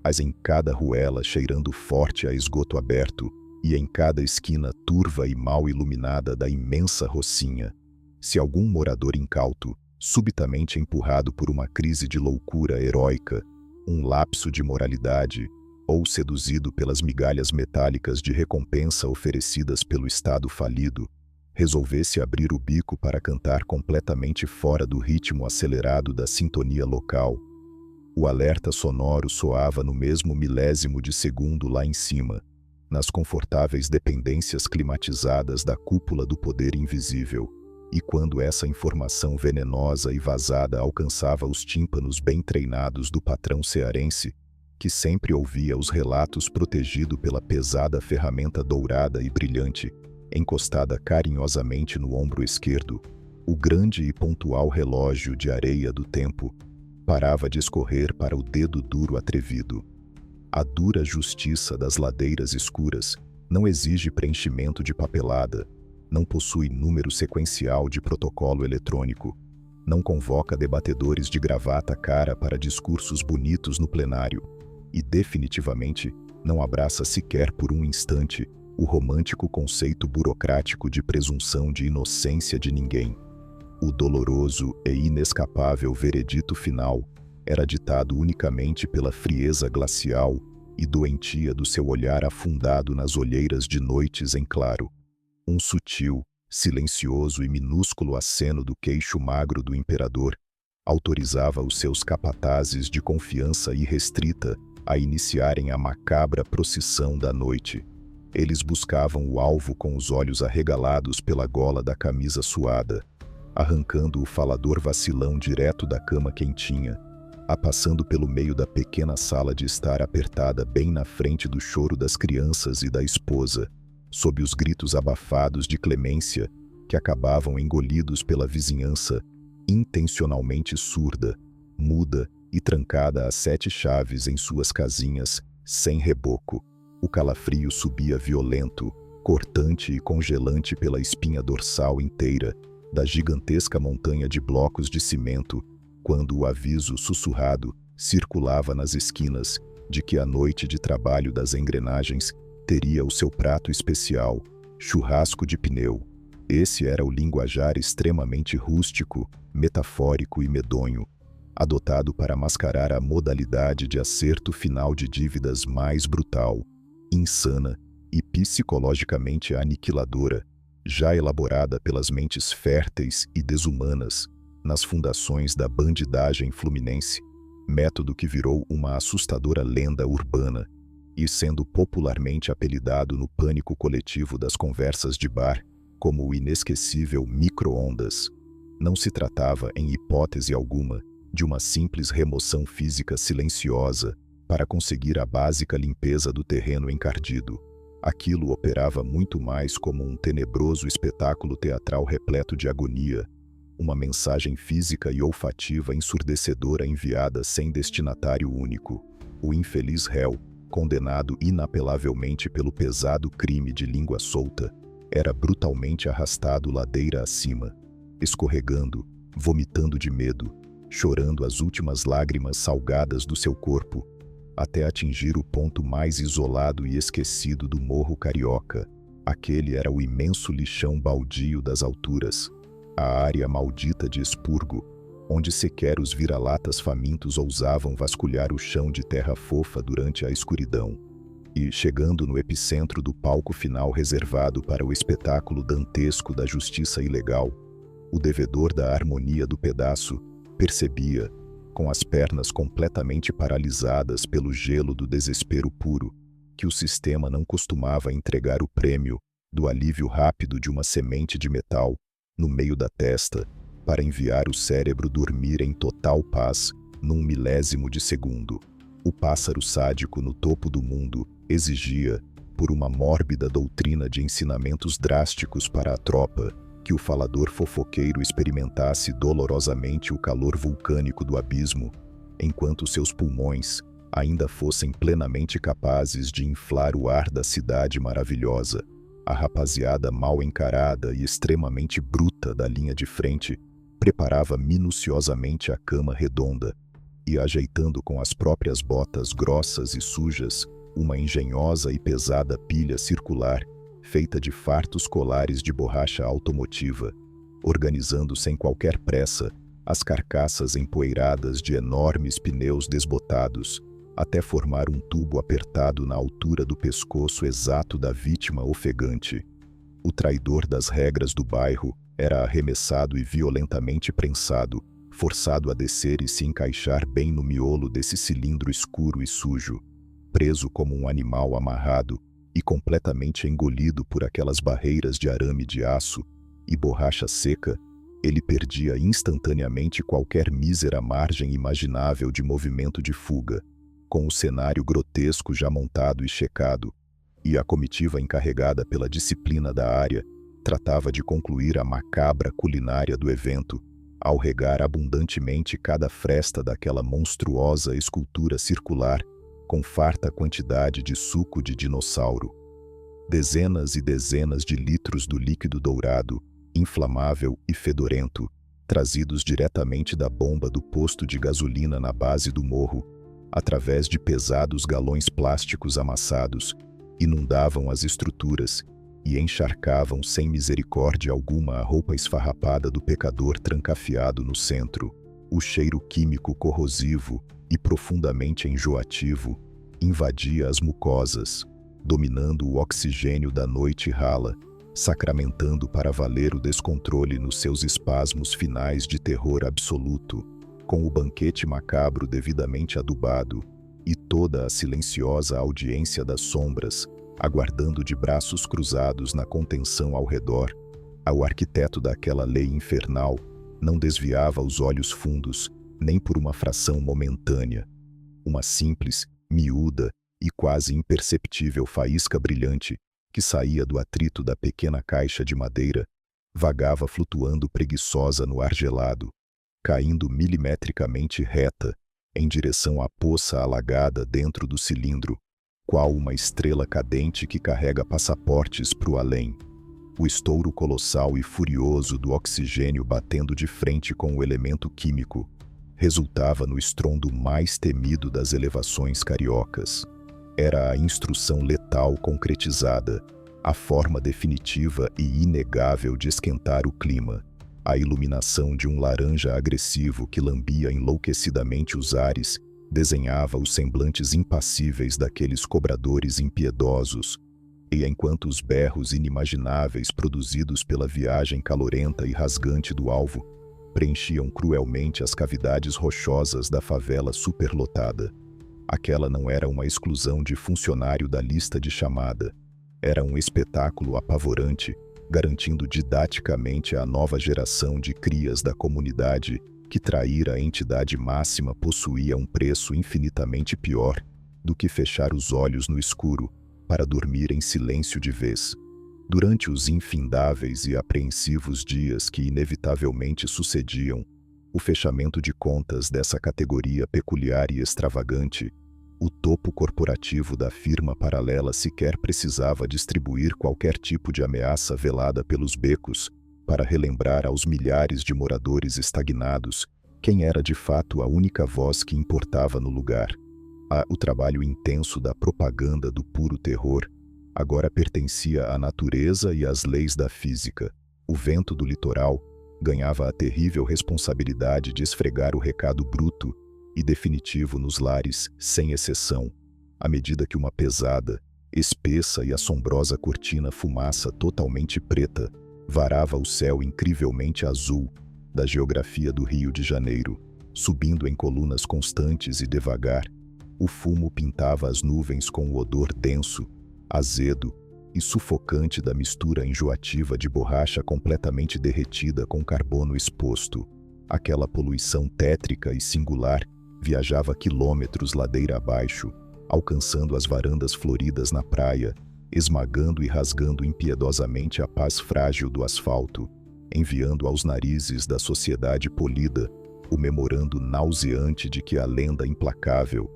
mas em cada ruela cheirando forte a esgoto aberto e em cada esquina turva e mal iluminada da imensa rocinha. Se algum morador incauto, subitamente empurrado por uma crise de loucura heróica, um lapso de moralidade, ou seduzido pelas migalhas metálicas de recompensa oferecidas pelo Estado falido, resolvesse abrir o bico para cantar completamente fora do ritmo acelerado da sintonia local, o alerta sonoro soava no mesmo milésimo de segundo lá em cima, nas confortáveis dependências climatizadas da cúpula do poder invisível. E quando essa informação venenosa e vazada alcançava os tímpanos bem treinados do patrão cearense, que sempre ouvia os relatos protegido pela pesada ferramenta dourada e brilhante, encostada carinhosamente no ombro esquerdo, o grande e pontual relógio de areia do tempo parava de escorrer para o dedo duro atrevido. A dura justiça das ladeiras escuras não exige preenchimento de papelada, não possui número sequencial de protocolo eletrônico, não convoca debatedores de gravata cara para discursos bonitos no plenário e definitivamente não abraça sequer por um instante o romântico conceito burocrático de presunção de inocência de ninguém. O doloroso e inescapável veredito final era ditado unicamente pela frieza glacial e doentia do seu olhar afundado nas olheiras de noites em claro. Um sutil, silencioso e minúsculo aceno do queixo magro do imperador autorizava os seus capatazes de confiança irrestrita a iniciarem a macabra procissão da noite. Eles buscavam o alvo com os olhos arregalados pela gola da camisa suada, arrancando o falador vacilão direto da cama quentinha, passando pelo meio da pequena sala de estar apertada bem na frente do choro das crianças e da esposa, sob os gritos abafados de clemência que acabavam engolidos pela vizinhança intencionalmente surda, muda e trancada a 7 chaves em suas casinhas, sem reboco. O calafrio subia violento, cortante e congelante pela espinha dorsal inteira da gigantesca montanha de blocos de cimento, quando o aviso sussurrado circulava nas esquinas de que a noite de trabalho das engrenagens teria o seu prato especial, churrasco de pneu. Esse era o linguajar extremamente rústico, metafórico e medonho, adotado para mascarar a modalidade de acerto final de dívidas mais brutal, insana e psicologicamente aniquiladora, já elaborada pelas mentes férteis e desumanas nas fundações da bandidagem fluminense, método que virou uma assustadora lenda urbana e sendo popularmente apelidado no pânico coletivo das conversas de bar como o inesquecível micro-ondas. Não se tratava, em hipótese alguma, de uma simples remoção física silenciosa para conseguir a básica limpeza do terreno encardido. Aquilo operava muito mais como um tenebroso espetáculo teatral repleto de agonia, uma mensagem física e olfativa ensurdecedora enviada sem destinatário único. O infeliz réu, condenado inapelavelmente pelo pesado crime de língua solta, era brutalmente arrastado ladeira acima, escorregando, vomitando de medo, chorando as últimas lágrimas salgadas do seu corpo, até atingir o ponto mais isolado e esquecido do Morro Carioca. Aquele era o imenso lixão baldio das alturas, a área maldita de expurgo, onde sequer os vira-latas famintos ousavam vasculhar o chão de terra fofa durante a escuridão. E, chegando no epicentro do palco final reservado para o espetáculo dantesco da justiça ilegal, o devedor da harmonia do pedaço percebia, com as pernas completamente paralisadas pelo gelo do desespero puro, que o sistema não costumava entregar o prêmio do alívio rápido de uma semente de metal no meio da testa para enviar o cérebro dormir em total paz num milésimo de segundo. O pássaro sádico no topo do mundo exigia, por uma mórbida doutrina de ensinamentos drásticos para a tropa, que o falador fofoqueiro experimentasse dolorosamente o calor vulcânico do abismo, enquanto seus pulmões ainda fossem plenamente capazes de inflar o ar da cidade maravilhosa. A rapaziada mal encarada e extremamente bruta da linha de frente preparava minuciosamente a cama redonda e, ajeitando com as próprias botas grossas e sujas, uma engenhosa e pesada pilha circular feita de fartos colares de borracha automotiva, organizando sem qualquer pressa as carcaças empoeiradas de enormes pneus desbotados, até formar um tubo apertado na altura do pescoço exato da vítima ofegante. O traidor das regras do bairro era arremessado e violentamente prensado, forçado a descer e se encaixar bem no miolo desse cilindro escuro e sujo, preso como um animal amarrado e completamente engolido por aquelas barreiras de arame de aço e borracha seca. Ele perdia instantaneamente qualquer mísera margem imaginável de movimento de fuga, com o cenário grotesco já montado e checado, e a comitiva encarregada pela disciplina da área tratava de concluir a macabra culinária do evento, ao regar abundantemente cada fresta daquela monstruosa escultura circular com farta quantidade de suco de dinossauro. Dezenas e dezenas de litros do líquido dourado, inflamável e fedorento, trazidos diretamente da bomba do posto de gasolina na base do morro, através de pesados galões plásticos amassados, inundavam as estruturas e encharcavam sem misericórdia alguma a roupa esfarrapada do pecador trancafiado no centro. O cheiro químico corrosivo e profundamente enjoativo invadia as mucosas, dominando o oxigênio da noite rala, sacramentando para valer o descontrole nos seus espasmos finais de terror absoluto, com o banquete macabro devidamente adubado e toda a silenciosa audiência das sombras, aguardando de braços cruzados na contenção ao redor. O arquiteto daquela lei infernal não desviava os olhos fundos, nem por uma fração momentânea. Uma simples, miúda e quase imperceptível faísca brilhante que saía do atrito da pequena caixa de madeira vagava flutuando preguiçosa no ar gelado, caindo milimetricamente reta em direção à poça alagada dentro do cilindro, qual uma estrela cadente que carrega passaportes para o além. O estouro colossal e furioso do oxigênio batendo de frente com o elemento químico resultava no estrondo mais temido das elevações cariocas. Era a instrução letal concretizada, a forma definitiva e inegável de esquentar o clima, a iluminação de um laranja agressivo que lambia enlouquecidamente os ares desenhava os semblantes impassíveis daqueles cobradores impiedosos, e enquanto os berros inimagináveis produzidos pela viagem calorenta e rasgante do alvo preenchiam cruelmente as cavidades rochosas da favela superlotada, aquela não era uma exclusão de funcionário da lista de chamada, era um espetáculo apavorante, garantindo didaticamente à nova geração de crias da comunidade que trair a entidade máxima possuía um preço infinitamente pior do que fechar os olhos no escuro para dormir em silêncio de vez. Durante os infindáveis e apreensivos dias que inevitavelmente sucediam o fechamento de contas dessa categoria peculiar e extravagante, o topo corporativo da firma paralela sequer precisava distribuir qualquer tipo de ameaça velada pelos becos para relembrar aos milhares de moradores estagnados quem era de fato a única voz que importava no lugar. O trabalho intenso da propaganda do puro terror agora pertencia à natureza e às leis da física. O vento do litoral ganhava a terrível responsabilidade de esfregar o recado bruto e definitivo nos lares, sem exceção. à medida que uma pesada, espessa e assombrosa cortina fumaça totalmente preta varava o céu incrivelmente azul da geografia do Rio de Janeiro, subindo em colunas constantes e devagar. O fumo pintava as nuvens com o odor denso, azedo e sufocante da mistura enjoativa de borracha completamente derretida com carbono exposto. Aquela poluição tétrica e singular viajava quilômetros ladeira abaixo, alcançando as varandas floridas na praia, esmagando e rasgando impiedosamente a paz frágil do asfalto, enviando aos narizes da sociedade polida o memorando nauseante de que a lenda implacável,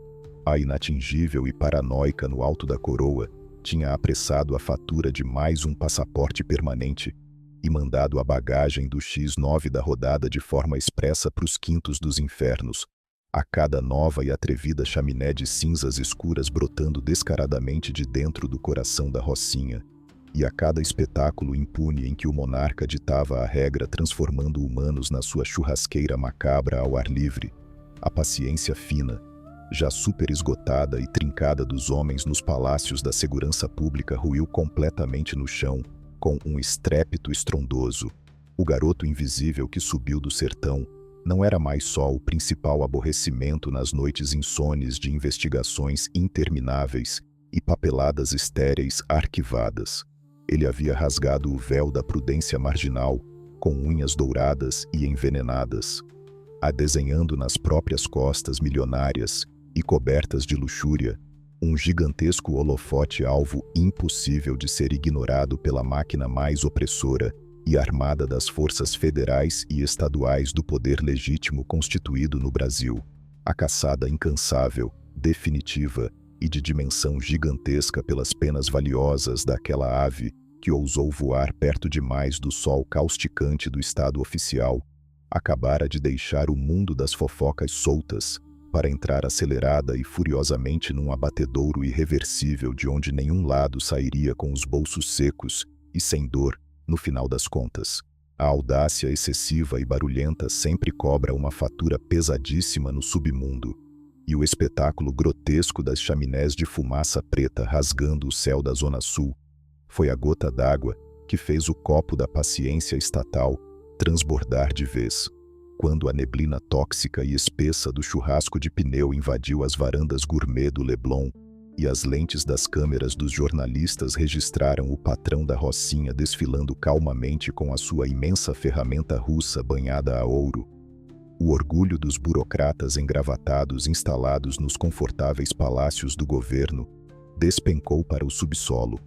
a inatingível e paranoica no alto da coroa, tinha apressado a fatura de mais um passaporte permanente e mandado a bagagem do X9 da rodada de forma expressa para os quintos dos infernos, a cada nova e atrevida chaminé de cinzas escuras brotando descaradamente de dentro do coração da Rocinha, e a cada espetáculo impune em que o monarca ditava a regra transformando humanos na sua churrasqueira macabra ao ar livre. A paciência fina, já super esgotada e trincada dos homens nos palácios da segurança pública ruiu completamente no chão, com um estrépito estrondoso. O garoto invisível que subiu do sertão não era mais só o principal aborrecimento nas noites insones de investigações intermináveis e papeladas estéreis arquivadas. Ele havia rasgado o véu da prudência marginal com unhas douradas e envenenadas, a desenhando nas próprias costas milionárias e cobertas de luxúria um gigantesco holofote alvo impossível de ser ignorado pela máquina mais opressora e armada das forças federais e estaduais do poder legítimo constituído no Brasil. A caçada incansável, definitiva e de dimensão gigantesca pelas penas valiosas daquela ave que ousou voar perto demais do sol causticante do Estado oficial, acabara de deixar o mundo das fofocas soltas para entrar acelerada e furiosamente num abatedouro irreversível de onde nenhum lado sairia com os bolsos secos e sem dor, no final das contas. A audácia excessiva e barulhenta sempre cobra uma fatura pesadíssima no submundo, e o espetáculo grotesco das chaminés de fumaça preta rasgando o céu da Zona Sul foi a gota d'água que fez o copo da paciência estatal transbordar de vez, quando a neblina tóxica e espessa do churrasco de pneu invadiu as varandas gourmet do Leblon e as lentes das câmeras dos jornalistas registraram o patrão da Rocinha desfilando calmamente com a sua imensa ferramenta russa banhada a ouro. O orgulho dos burocratas engravatados instalados nos confortáveis palácios do governo despencou para o subsolo.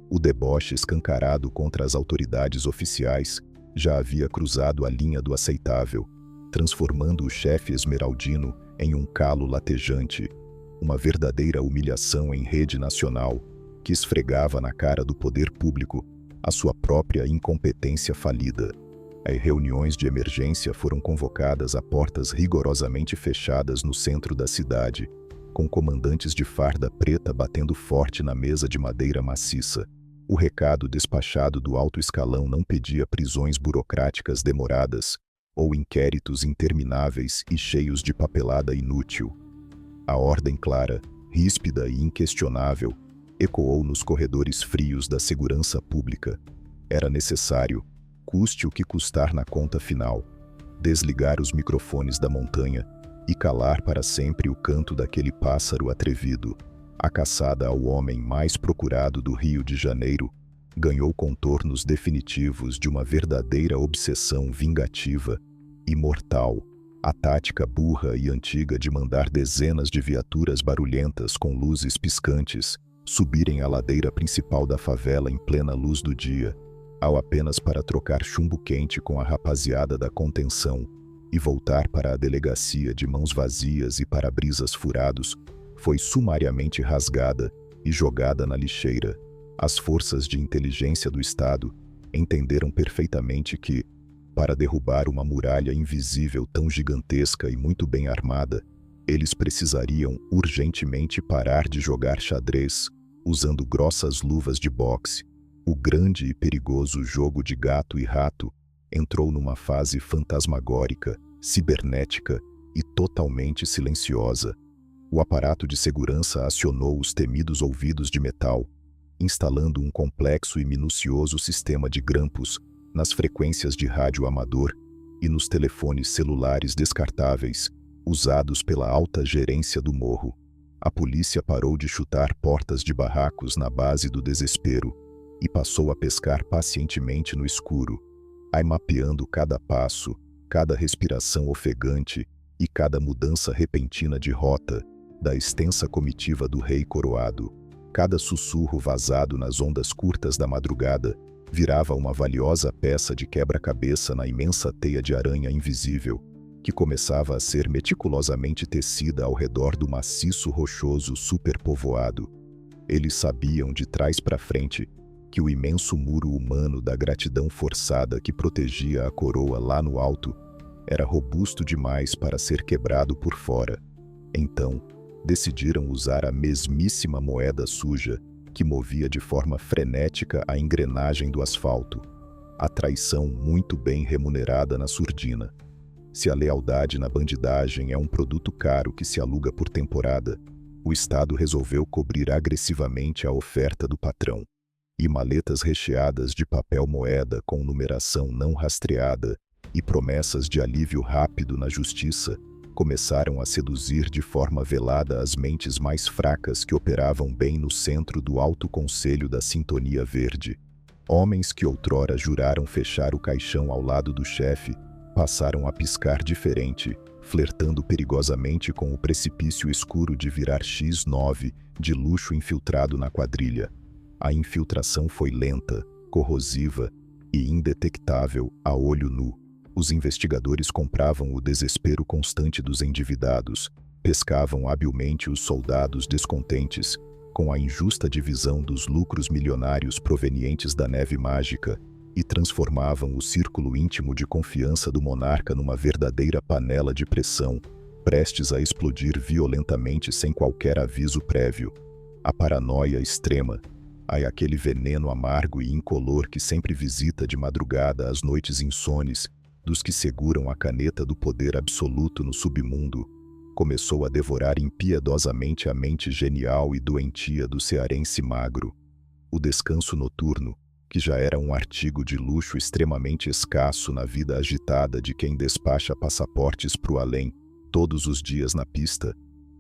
O deboche escancarado contra as autoridades oficiais já havia cruzado a linha do aceitável, transformando o chefe esmeraldino em um calo latejante, uma verdadeira humilhação em rede nacional que esfregava na cara do poder público a sua própria incompetência falida. As reuniões de emergência foram convocadas a portas rigorosamente fechadas no centro da cidade, com comandantes de farda preta batendo forte na mesa de madeira maciça. O recado despachado do alto escalão não pedia prisões burocráticas demoradas ou inquéritos intermináveis e cheios de papelada inútil. A ordem clara, ríspida e inquestionável ecoou nos corredores frios da segurança pública. Era necessário, custe o que custar na conta final, desligar os microfones da montanha e calar para sempre o canto daquele pássaro atrevido. A caçada ao homem mais procurado do Rio de Janeiro ganhou contornos definitivos de uma verdadeira obsessão vingativa e mortal. A tática burra e antiga de mandar dezenas de viaturas barulhentas com luzes piscantes subirem a ladeira principal da favela em plena luz do dia, ao apenas para trocar chumbo quente com a rapaziada da contenção e voltar para a delegacia de mãos vazias e para-brisas furados, foi sumariamente rasgada e jogada na lixeira. As forças de inteligência do Estado entenderam perfeitamente que, para derrubar uma muralha invisível tão gigantesca e muito bem armada, eles precisariam urgentemente parar de jogar xadrez, usando grossas luvas de boxe. O grande e perigoso jogo de gato e rato entrou numa fase fantasmagórica, cibernética e totalmente silenciosa. O aparato de segurança acionou os temidos ouvidos de metal, instalando um complexo e minucioso sistema de grampos nas frequências de rádio amador e nos telefones celulares descartáveis, usados pela alta gerência do morro. A polícia parou de chutar portas de barracos na base do desespero e passou a pescar pacientemente no escuro, mapeando cada passo, cada respiração ofegante e cada mudança repentina de rota da extensa comitiva do rei coroado. Cada sussurro vazado nas ondas curtas da madrugada virava uma valiosa peça de quebra-cabeça na imensa teia de aranha invisível, que começava a ser meticulosamente tecida ao redor do maciço rochoso superpovoado. Eles sabiam de trás para frente que o imenso muro humano da gratidão forçada que protegia a coroa lá no alto era robusto demais para ser quebrado por fora. Então, decidiram usar a mesmíssima moeda suja que movia de forma frenética a engrenagem do asfalto, a traição muito bem remunerada na surdina. Se a lealdade na bandidagem é um produto caro que se aluga por temporada, o Estado resolveu cobrir agressivamente a oferta do patrão. E maletas recheadas de papel moeda com numeração não rastreada e promessas de alívio rápido na justiça começaram a seduzir de forma velada as mentes mais fracas que operavam bem no centro do alto conselho da Sintonia Verde. Homens que outrora juraram fechar o caixão ao lado do chefe passaram a piscar diferente, flertando perigosamente com o precipício escuro de virar X9 de luxo infiltrado na quadrilha. A infiltração foi lenta, corrosiva e indetectável a olho nu. Os investigadores compravam o desespero constante dos endividados, pescavam habilmente os soldados descontentes com a injusta divisão dos lucros milionários provenientes da neve mágica e transformavam o círculo íntimo de confiança do monarca numa verdadeira panela de pressão, prestes a explodir violentamente sem qualquer aviso prévio. A paranoia extrema, aquele veneno amargo e incolor que sempre visita de madrugada as noites insones dos que seguram a caneta do poder absoluto no submundo, começou a devorar impiedosamente a mente genial e doentia do cearense magro. O descanso noturno, que já era um artigo de luxo extremamente escasso na vida agitada de quem despacha passaportes pro além, todos os dias na pista,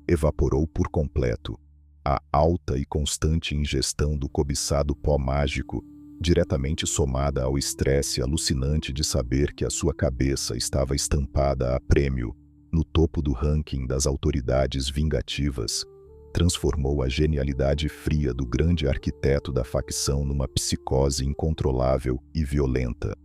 evaporou por completo. A alta e constante ingestão do cobiçado pó mágico, diretamente somada ao estresse alucinante de saber que a sua cabeça estava estampada a prêmio no topo do ranking das autoridades vingativas, transformou a genialidade fria do grande arquiteto da facção numa psicose incontrolável e violenta.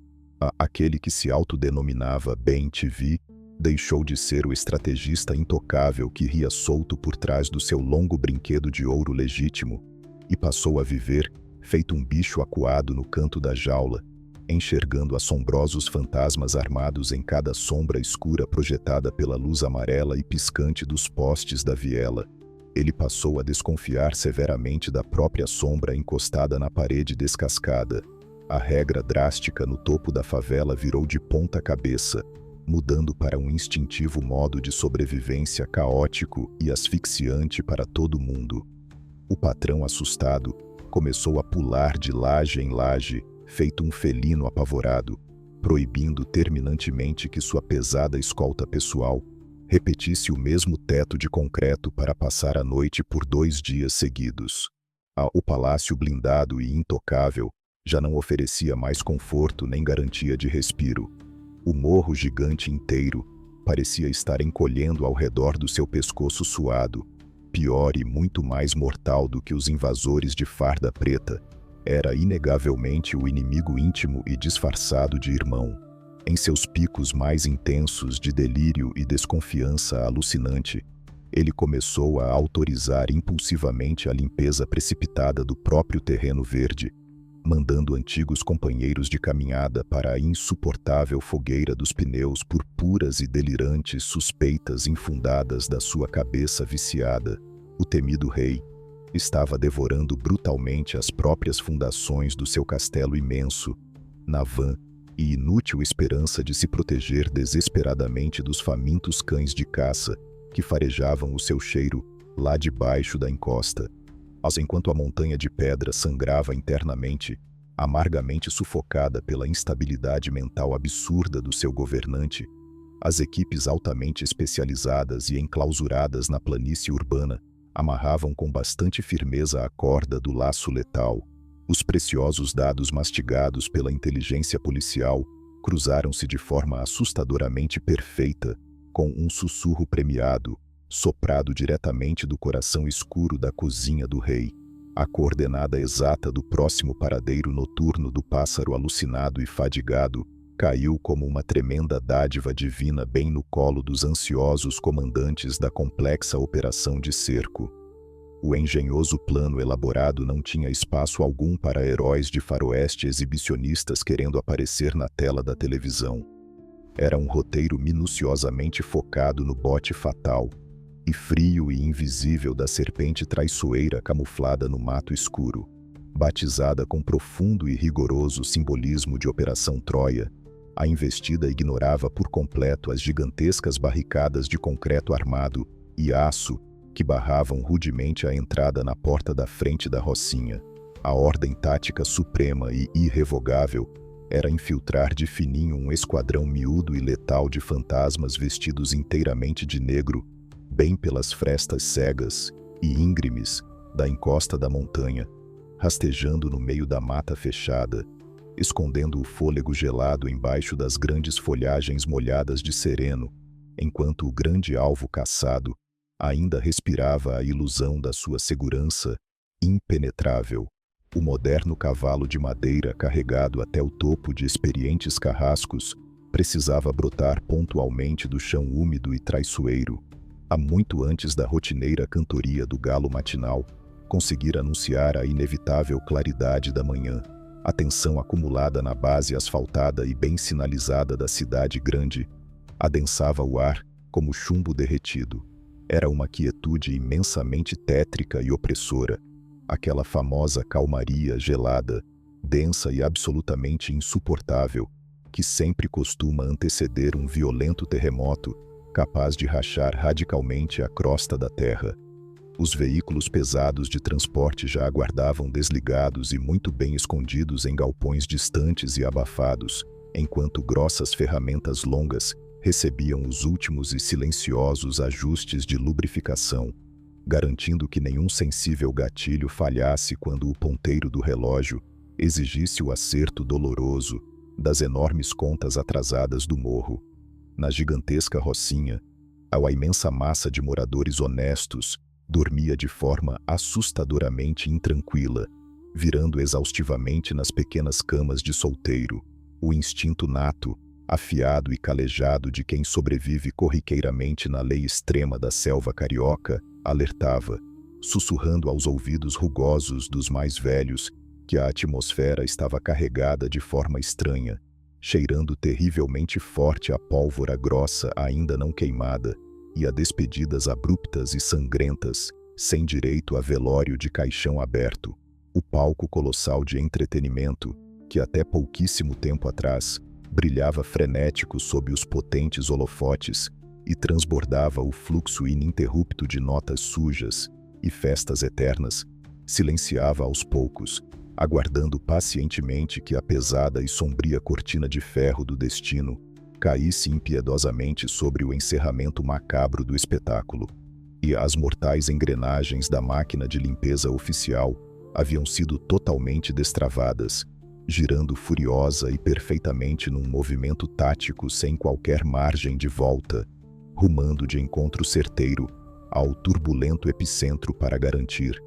Aquele que se autodenominava Ben TV deixou de ser o estrategista intocável que ria solto por trás do seu longo brinquedo de ouro legítimo e passou a viver feito um bicho acuado no canto da jaula, enxergando assombrosos fantasmas armados em cada sombra escura projetada pela luz amarela e piscante dos postes da viela. Ele passou a desconfiar severamente da própria sombra encostada na parede descascada. A regra drástica no topo da favela virou de ponta cabeça, mudando para um instintivo modo de sobrevivência caótico e asfixiante para todo mundo. O patrão assustado começou a pular de laje em laje, feito um felino apavorado, proibindo terminantemente que sua pesada escolta pessoal repetisse o mesmo teto de concreto para passar a noite por 2 dias seguidos. O palácio blindado e intocável já não oferecia mais conforto nem garantia de respiro. O morro gigante inteiro parecia estar encolhendo ao redor do seu pescoço suado. Pior e muito mais mortal do que os invasores de farda preta, era inegavelmente o inimigo íntimo e disfarçado de irmão. Em seus picos mais intensos de delírio e desconfiança alucinante, ele começou a autorizar impulsivamente a limpeza precipitada do próprio terreno verde, mandando antigos companheiros de caminhada para a insuportável fogueira dos pneus por puras e delirantes suspeitas infundadas da sua cabeça viciada. O temido rei estava devorando brutalmente as próprias fundações do seu castelo imenso, na vã e inútil esperança de se proteger desesperadamente dos famintos cães de caça que farejavam o seu cheiro lá debaixo da encosta. Mas enquanto a montanha de pedra sangrava internamente, amargamente sufocada pela instabilidade mental absurda do seu governante, as equipes altamente especializadas e enclausuradas na planície urbana amarravam com bastante firmeza a corda do laço letal. Os preciosos dados mastigados pela inteligência policial cruzaram-se de forma assustadoramente perfeita, com um sussurro premiado, soprado diretamente do coração escuro da cozinha do rei. A coordenada exata do próximo paradeiro noturno do pássaro alucinado e fadigado caiu como uma tremenda dádiva divina bem no colo dos ansiosos comandantes da complexa operação de cerco. O engenhoso plano elaborado não tinha espaço algum para heróis de faroeste exibicionistas querendo aparecer na tela da televisão. Era um roteiro minuciosamente focado no bote fatal, e frio e invisível da serpente traiçoeira camuflada no mato escuro. Batizada com profundo e rigoroso simbolismo de Operação Troia, a investida ignorava por completo as gigantescas barricadas de concreto armado e aço que barravam rudemente a entrada na porta da frente da Rocinha. A ordem tática suprema e irrevogável era infiltrar de fininho um esquadrão miúdo e letal de fantasmas vestidos inteiramente de negro, bem pelas frestas cegas e íngremes da encosta da montanha, rastejando no meio da mata fechada, escondendo o fôlego gelado embaixo das grandes folhagens molhadas de sereno, enquanto o grande alvo caçado ainda respirava a ilusão da sua segurança impenetrável. O moderno cavalo de madeira carregado até o topo de experientes carrascos precisava brotar pontualmente do chão úmido e traiçoeiro, há muito antes da rotineira cantoria do galo matinal conseguir anunciar a inevitável claridade da manhã. A tensão acumulada na base asfaltada e bem sinalizada da cidade grande adensava o ar como chumbo derretido. Era uma quietude imensamente tétrica e opressora, aquela famosa calmaria gelada, densa e absolutamente insuportável, que sempre costuma anteceder um violento terremoto capaz de rachar radicalmente a crosta da terra. Os veículos pesados de transporte já aguardavam desligados e muito bem escondidos em galpões distantes e abafados, enquanto grossas ferramentas longas recebiam os últimos e silenciosos ajustes de lubrificação, garantindo que nenhum sensível gatilho falhasse quando o ponteiro do relógio exigisse o acerto doloroso das enormes contas atrasadas do morro. Na gigantesca Rocinha, a imensa massa de moradores honestos dormia de forma assustadoramente intranquila, virando exaustivamente nas pequenas camas de solteiro. O instinto nato, afiado e calejado de quem sobrevive corriqueiramente na lei extrema da selva carioca, alertava, sussurrando aos ouvidos rugosos dos mais velhos, que a atmosfera estava carregada de forma estranha, cheirando terrivelmente forte a pólvora grossa ainda não queimada, e a despedidas abruptas e sangrentas, sem direito a velório de caixão aberto. O palco colossal de entretenimento, que até pouquíssimo tempo atrás brilhava frenético sob os potentes holofotes e transbordava o fluxo ininterrupto de notas sujas e festas eternas, silenciava aos poucos, aguardando pacientemente que a pesada e sombria cortina de ferro do destino caísse impiedosamente sobre o encerramento macabro do espetáculo. E as mortais engrenagens da máquina de limpeza oficial haviam sido totalmente destravadas, girando furiosa e perfeitamente num movimento tático sem qualquer margem de volta, rumando de encontro certeiro ao turbulento epicentro para garantir,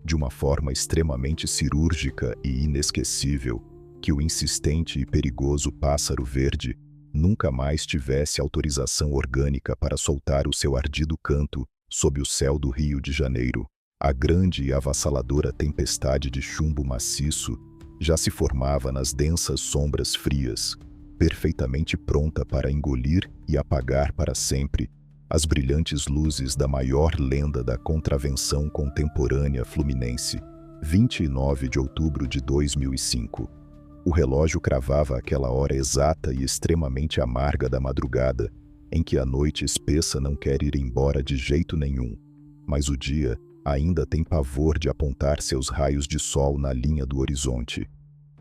de uma forma extremamente cirúrgica e inesquecível, que o insistente e perigoso pássaro verde nunca mais tivesse autorização orgânica para soltar o seu ardido canto sob o céu do Rio de Janeiro. A grande e avassaladora tempestade de chumbo maciço já se formava nas densas sombras frias, perfeitamente pronta para engolir e apagar para sempre as brilhantes luzes da maior lenda da contravenção contemporânea fluminense. 29 de outubro de 2005. O relógio cravava aquela hora exata e extremamente amarga da madrugada, em que a noite espessa não quer ir embora de jeito nenhum. mas o dia ainda tem pavor de apontar seus raios de sol na linha do horizonte.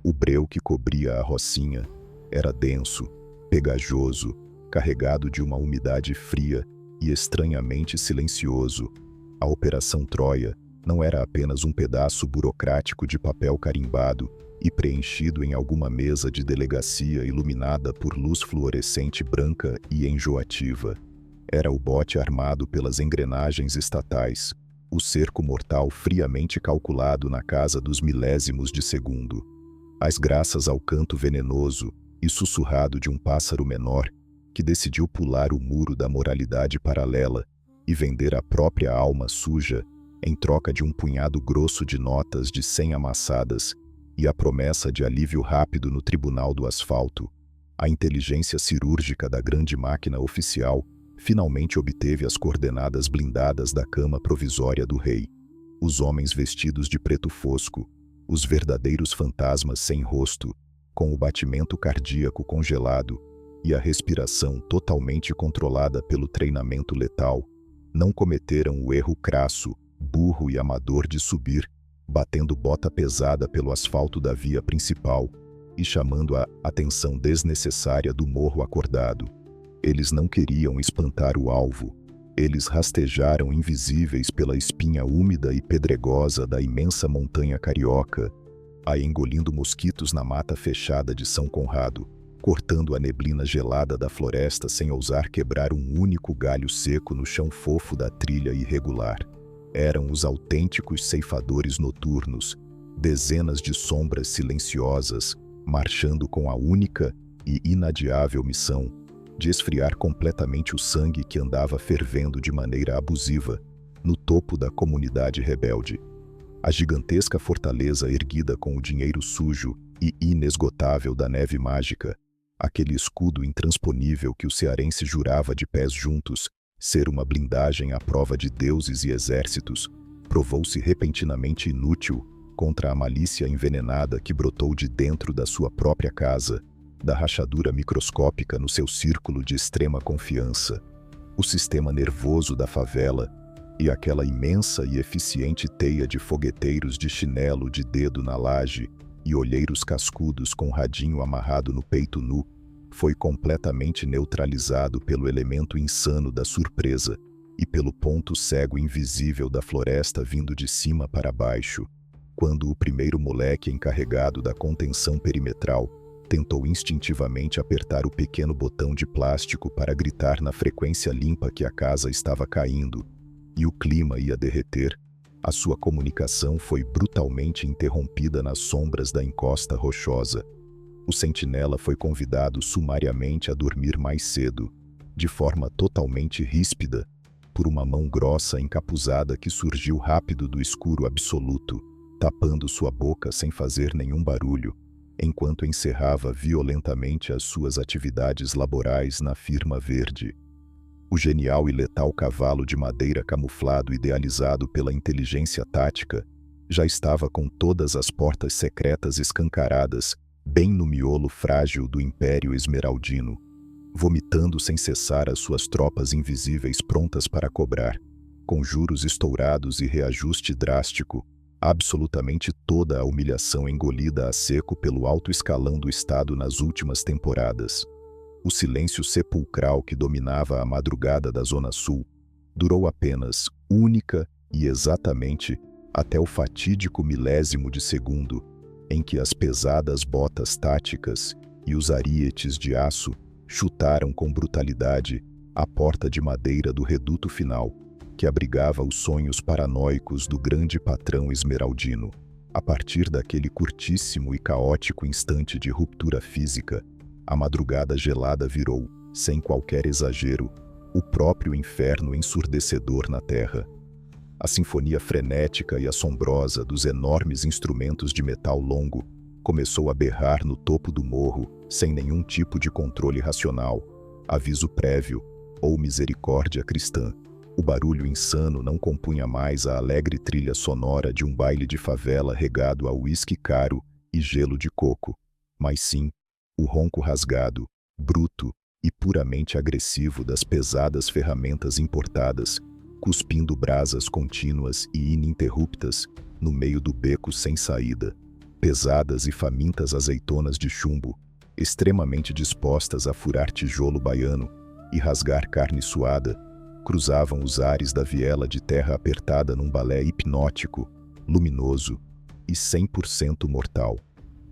O breu que cobria a rocinha era denso, pegajoso, carregado de uma umidade fria e estranhamente silencioso. A Operação Troia não era apenas um pedaço burocrático de papel carimbado e preenchido em alguma mesa de delegacia iluminada por luz fluorescente branca e enjoativa. Era o bote armado pelas engrenagens estatais, o cerco mortal friamente calculado na casa dos milésimos de segundo. As graças ao canto venenoso e sussurrado de um pássaro menor que decidiu pular o muro da moralidade paralela e vender a própria alma suja em troca de um punhado grosso de notas de 100 amassadas e a promessa de alívio rápido no tribunal do asfalto. A inteligência cirúrgica da grande máquina oficial finalmente obteve as coordenadas blindadas da cama provisória do rei. Os homens vestidos de preto fosco, os verdadeiros fantasmas sem rosto, com o batimento cardíaco congelado e a respiração totalmente controlada pelo treinamento letal, não cometeram o erro crasso, burro e amador de subir, batendo bota pesada pelo asfalto da via principal e chamando a atenção desnecessária do morro acordado. Eles não queriam espantar o alvo. Eles rastejaram invisíveis pela espinha úmida e pedregosa da imensa montanha carioca, aí engolindo mosquitos na mata fechada de São Conrado, cortando a neblina gelada da floresta sem ousar quebrar um único galho seco no chão fofo da trilha irregular. Eram os autênticos ceifadores noturnos, dezenas de sombras silenciosas, marchando com a única e inadiável missão de esfriar completamente o sangue que andava fervendo de maneira abusiva no topo da comunidade rebelde. A gigantesca fortaleza erguida com o dinheiro sujo e inesgotável da neve mágica, aquele escudo intransponível que o cearense jurava de pés juntos ser uma blindagem à prova de deuses e exércitos, provou-se repentinamente inútil contra a malícia envenenada que brotou de dentro da sua própria casa, da rachadura microscópica no seu círculo de extrema confiança. O sistema nervoso da favela e aquela imensa e eficiente teia de fogueteiros de chinelo de dedo na laje e olheiros cascudos com radinho amarrado no peito nu, foi completamente neutralizado pelo elemento insano da surpresa e pelo ponto cego invisível da floresta vindo de cima para baixo, quando o primeiro moleque encarregado da contenção perimetral tentou instintivamente apertar o pequeno botão de plástico para gritar na frequência limpa que a casa estava caindo e o clima ia derreter. A sua comunicação foi brutalmente interrompida nas sombras da encosta rochosa. O sentinela foi convidado sumariamente a dormir mais cedo, de forma totalmente ríspida, por uma mão grossa encapuzada que surgiu rápido do escuro absoluto, tapando sua boca sem fazer nenhum barulho, enquanto encerrava violentamente as suas atividades laborais na firma verde. O genial e letal cavalo de madeira camuflado idealizado pela inteligência tática já estava com todas as portas secretas escancaradas, bem no miolo frágil do Império Esmeraldino, vomitando sem cessar as suas tropas invisíveis prontas para cobrar, com juros estourados e reajuste drástico, absolutamente toda a humilhação engolida a seco pelo alto escalão do Estado nas últimas temporadas. O silêncio sepulcral que dominava a madrugada da Zona Sul durou apenas, única e exatamente, até o fatídico milésimo de segundo, em que as pesadas botas táticas e os arietes de aço chutaram com brutalidade a porta de madeira do reduto final, que abrigava os sonhos paranoicos do grande patrão esmeraldino. A partir daquele curtíssimo e caótico instante de ruptura física, a madrugada gelada virou, sem qualquer exagero, o próprio inferno ensurdecedor na terra. A sinfonia frenética e assombrosa dos enormes instrumentos de metal longo começou a berrar no topo do morro, sem nenhum tipo de controle racional, aviso prévio ou misericórdia cristã. O barulho insano não compunha mais a alegre trilha sonora de um baile de favela regado a uísque caro e gelo de coco, mas sim o ronco rasgado, bruto e puramente agressivo das pesadas ferramentas importadas cuspindo brasas contínuas e ininterruptas no meio do beco sem saída. Pesadas e famintas azeitonas de chumbo, extremamente dispostas a furar tijolo baiano e rasgar carne suada, cruzavam os ares da viela de terra apertada num balé hipnótico, luminoso e 100% mortal.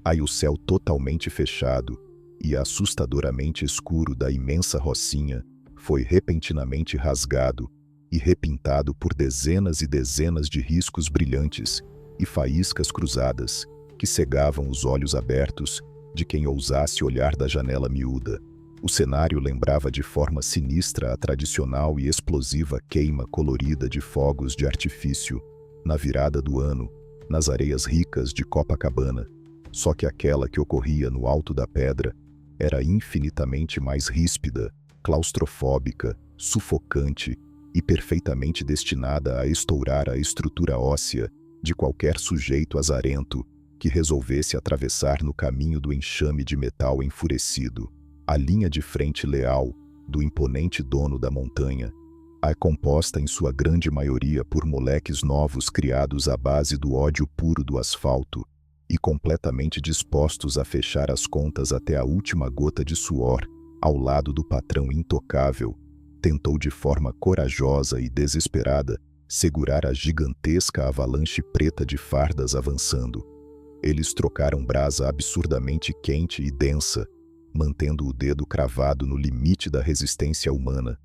Aí o céu totalmente fechado e assustadoramente escuro da imensa rocinha foi repentinamente rasgado e repintado por dezenas e dezenas de riscos brilhantes e faíscas cruzadas que cegavam os olhos abertos de quem ousasse olhar da janela miúda. O cenário lembrava de forma sinistra a tradicional e explosiva queima colorida de fogos de artifício na virada do ano, nas areias ricas de Copacabana, só que aquela que ocorria no alto da pedra era infinitamente mais ríspida, claustrofóbica, sufocante e perfeitamente destinada a estourar a estrutura óssea de qualquer sujeito azarento que resolvesse atravessar no caminho do enxame de metal enfurecido. A linha de frente leal do imponente dono da montanha é composta em sua grande maioria por moleques novos criados à base do ódio puro do asfalto e completamente dispostos a fechar as contas até a última gota de suor, ao lado do patrão intocável, tentou de forma corajosa e desesperada segurar a gigantesca avalanche preta de fardas avançando. Eles trocaram brasa absurdamente quente e densa, mantendo o dedo cravado no limite da resistência humana,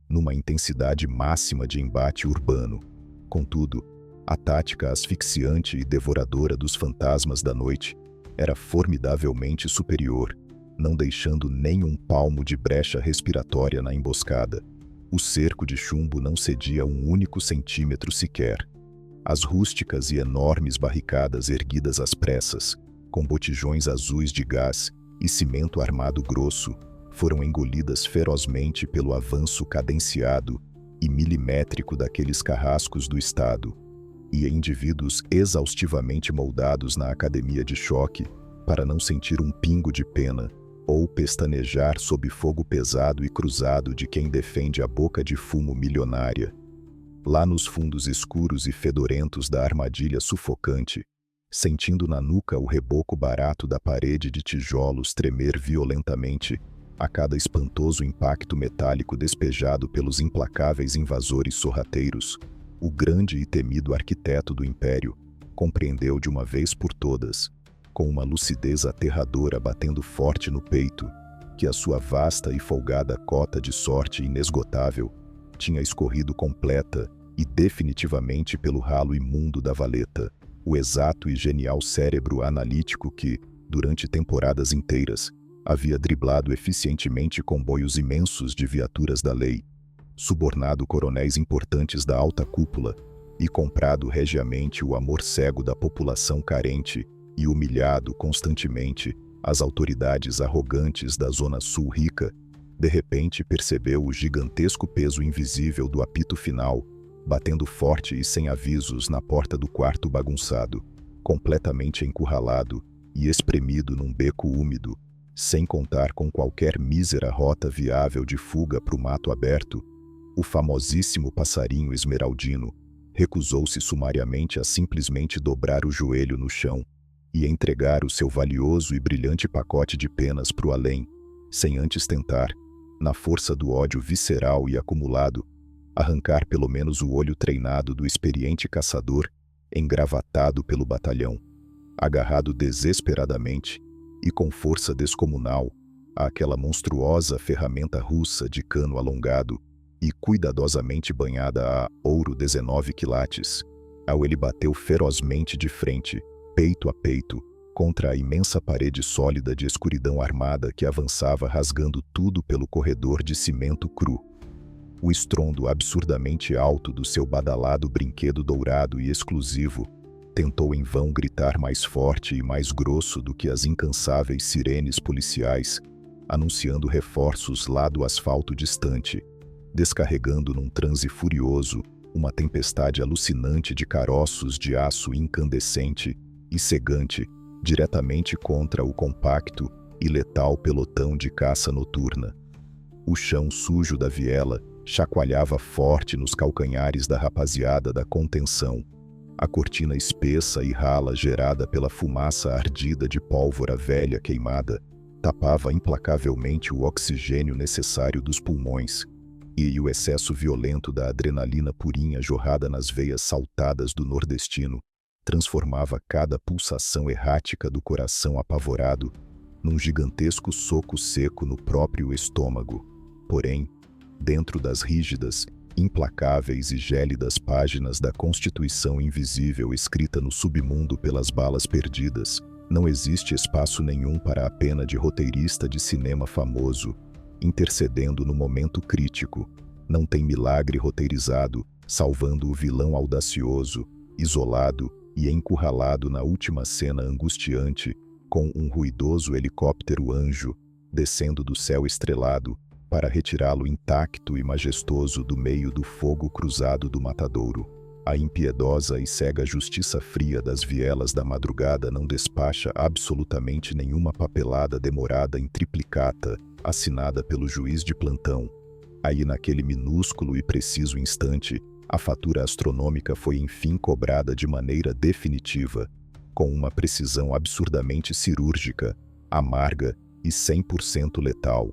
numa intensidade máxima de embate urbano. Contudo, a tática asfixiante e devoradora dos fantasmas da noite era formidavelmente superior, não deixando nem um palmo de brecha respiratória na emboscada. O cerco de chumbo não cedia um único centímetro sequer. As rústicas e enormes barricadas erguidas às pressas, com botijões azuis de gás e cimento armado grosso, foram engolidas ferozmente pelo avanço cadenciado e milimétrico daqueles carrascos do Estado, e indivíduos exaustivamente moldados na academia de choque para não sentir um pingo de pena ou pestanejar sob fogo pesado e cruzado de quem defende a boca de fumo milionária. Lá nos fundos escuros e fedorentos da armadilha sufocante, sentindo na nuca o reboco barato da parede de tijolos tremer violentamente a cada espantoso impacto metálico despejado pelos implacáveis invasores sorrateiros, o grande e temido arquiteto do império compreendeu de uma vez por todas, com uma lucidez aterradora batendo forte no peito, que a sua vasta e folgada cota de sorte inesgotável tinha escorrido completa e definitivamente pelo ralo imundo da valeta, o exato e genial cérebro analítico que, durante temporadas inteiras, havia driblado eficientemente comboios imensos de viaturas da lei, subornado coronéis importantes da alta cúpula e comprado regiamente o amor cego da população carente e humilhado constantemente as autoridades arrogantes da Zona Sul rica, de repente percebeu o gigantesco peso invisível do apito final, batendo forte e sem avisos na porta do quarto bagunçado, completamente encurralado e espremido num beco úmido, sem contar com qualquer mísera rota viável de fuga para o mato aberto. O famosíssimo passarinho esmeraldino recusou-se sumariamente a simplesmente dobrar o joelho no chão e entregar o seu valioso e brilhante pacote de penas para o além, sem antes tentar, na força do ódio visceral e acumulado, arrancar pelo menos o olho treinado do experiente caçador, engravatado pelo batalhão, agarrado desesperadamente e com força descomunal àquela monstruosa ferramenta russa de cano alongado e cuidadosamente banhada a ouro 19 quilates, ao ele bateu ferozmente de frente, peito a peito, contra a imensa parede sólida de escuridão armada que avançava rasgando tudo pelo corredor de cimento cru. O estrondo absurdamente alto do seu badalado brinquedo dourado e exclusivo tentou em vão gritar mais forte e mais grosso do que as incansáveis sirenes policiais, anunciando reforços lá do asfalto distante, descarregando num transe furioso uma tempestade alucinante de caroços de aço incandescente e cegante diretamente contra o compacto e letal pelotão de caça noturna. O chão sujo da viela chacoalhava forte nos calcanhares da rapaziada da contenção. A cortina espessa e rala gerada pela fumaça ardida de pólvora velha queimada tapava implacavelmente o oxigênio necessário dos pulmões, e o excesso violento da adrenalina purinha jorrada nas veias saltadas do nordestino transformava cada pulsação errática do coração apavorado num gigantesco soco seco no próprio estômago. Porém, dentro das rígidas, implacáveis e gélidas páginas da Constituição invisível escrita no submundo pelas balas perdidas, não existe espaço nenhum para a pena de roteirista de cinema famoso, intercedendo no momento crítico. Não tem milagre roteirizado, salvando o vilão audacioso, isolado e encurralado na última cena angustiante, com um ruidoso helicóptero anjo, descendo do céu estrelado, para retirá-lo intacto e majestoso do meio do fogo cruzado do matadouro. A impiedosa e cega justiça fria das vielas da madrugada não despacha absolutamente nenhuma papelada demorada em triplicata, assinada pelo juiz de plantão. Aí, naquele minúsculo e preciso instante, a fatura astronômica foi enfim cobrada de maneira definitiva, com uma precisão absurdamente cirúrgica, amarga e 100% letal.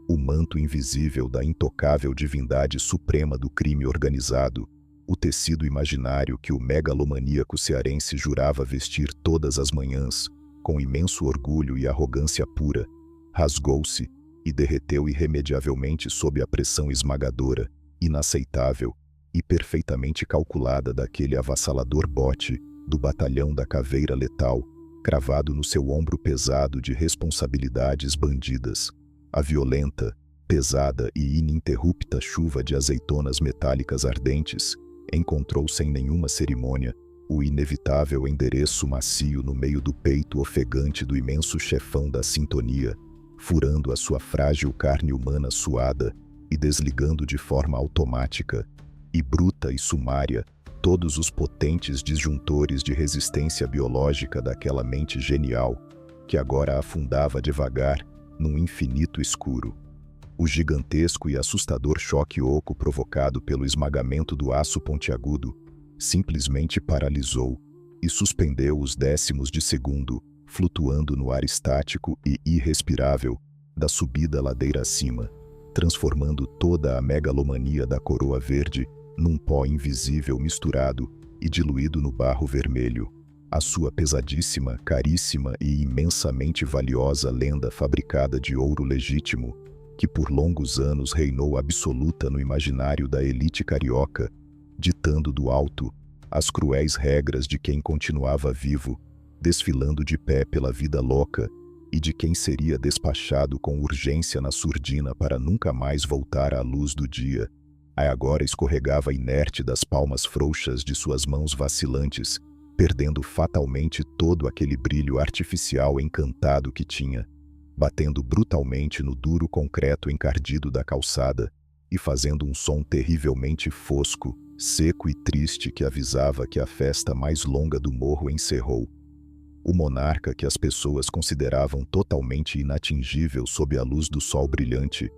O manto invisível da intocável divindade suprema do crime organizado, o tecido imaginário que o megalomaníaco cearense jurava vestir todas as manhãs, com imenso orgulho e arrogância pura, rasgou-se e derreteu irremediavelmente sob a pressão esmagadora, inaceitável e perfeitamente calculada daquele avassalador bote do batalhão da caveira letal, cravado no seu ombro pesado de responsabilidades bandidas. A violenta, pesada e ininterrupta chuva de azeitonas metálicas ardentes encontrou sem nenhuma cerimônia o inevitável endereço macio no meio do peito ofegante do imenso chefão da sintonia, furando a sua frágil carne humana suada e desligando de forma automática e bruta e sumária todos os potentes disjuntores de resistência biológica daquela mente genial que agora afundava devagar num infinito escuro. O gigantesco e assustador choque oco provocado pelo esmagamento do aço pontiagudo simplesmente paralisou e suspendeu os décimos de segundo, flutuando no ar estático e irrespirável da subida ladeira acima, transformando toda a megalomania da coroa verde num pó invisível misturado e diluído no barro vermelho. A sua pesadíssima, caríssima e imensamente valiosa lenda fabricada de ouro legítimo, que por longos anos reinou absoluta no imaginário da elite carioca, ditando do alto as cruéis regras de quem continuava vivo, desfilando de pé pela vida louca, e de quem seria despachado com urgência na surdina para nunca mais voltar à luz do dia, agora escorregava inerte das palmas frouxas de suas mãos vacilantes, perdendo fatalmente todo aquele brilho artificial encantado que tinha, batendo brutalmente no duro concreto encardido da calçada e fazendo um som terrivelmente fosco, seco e triste que avisava que a festa mais longa do morro encerrou. O monarca que as pessoas consideravam totalmente inatingível sob a luz do sol brilhante,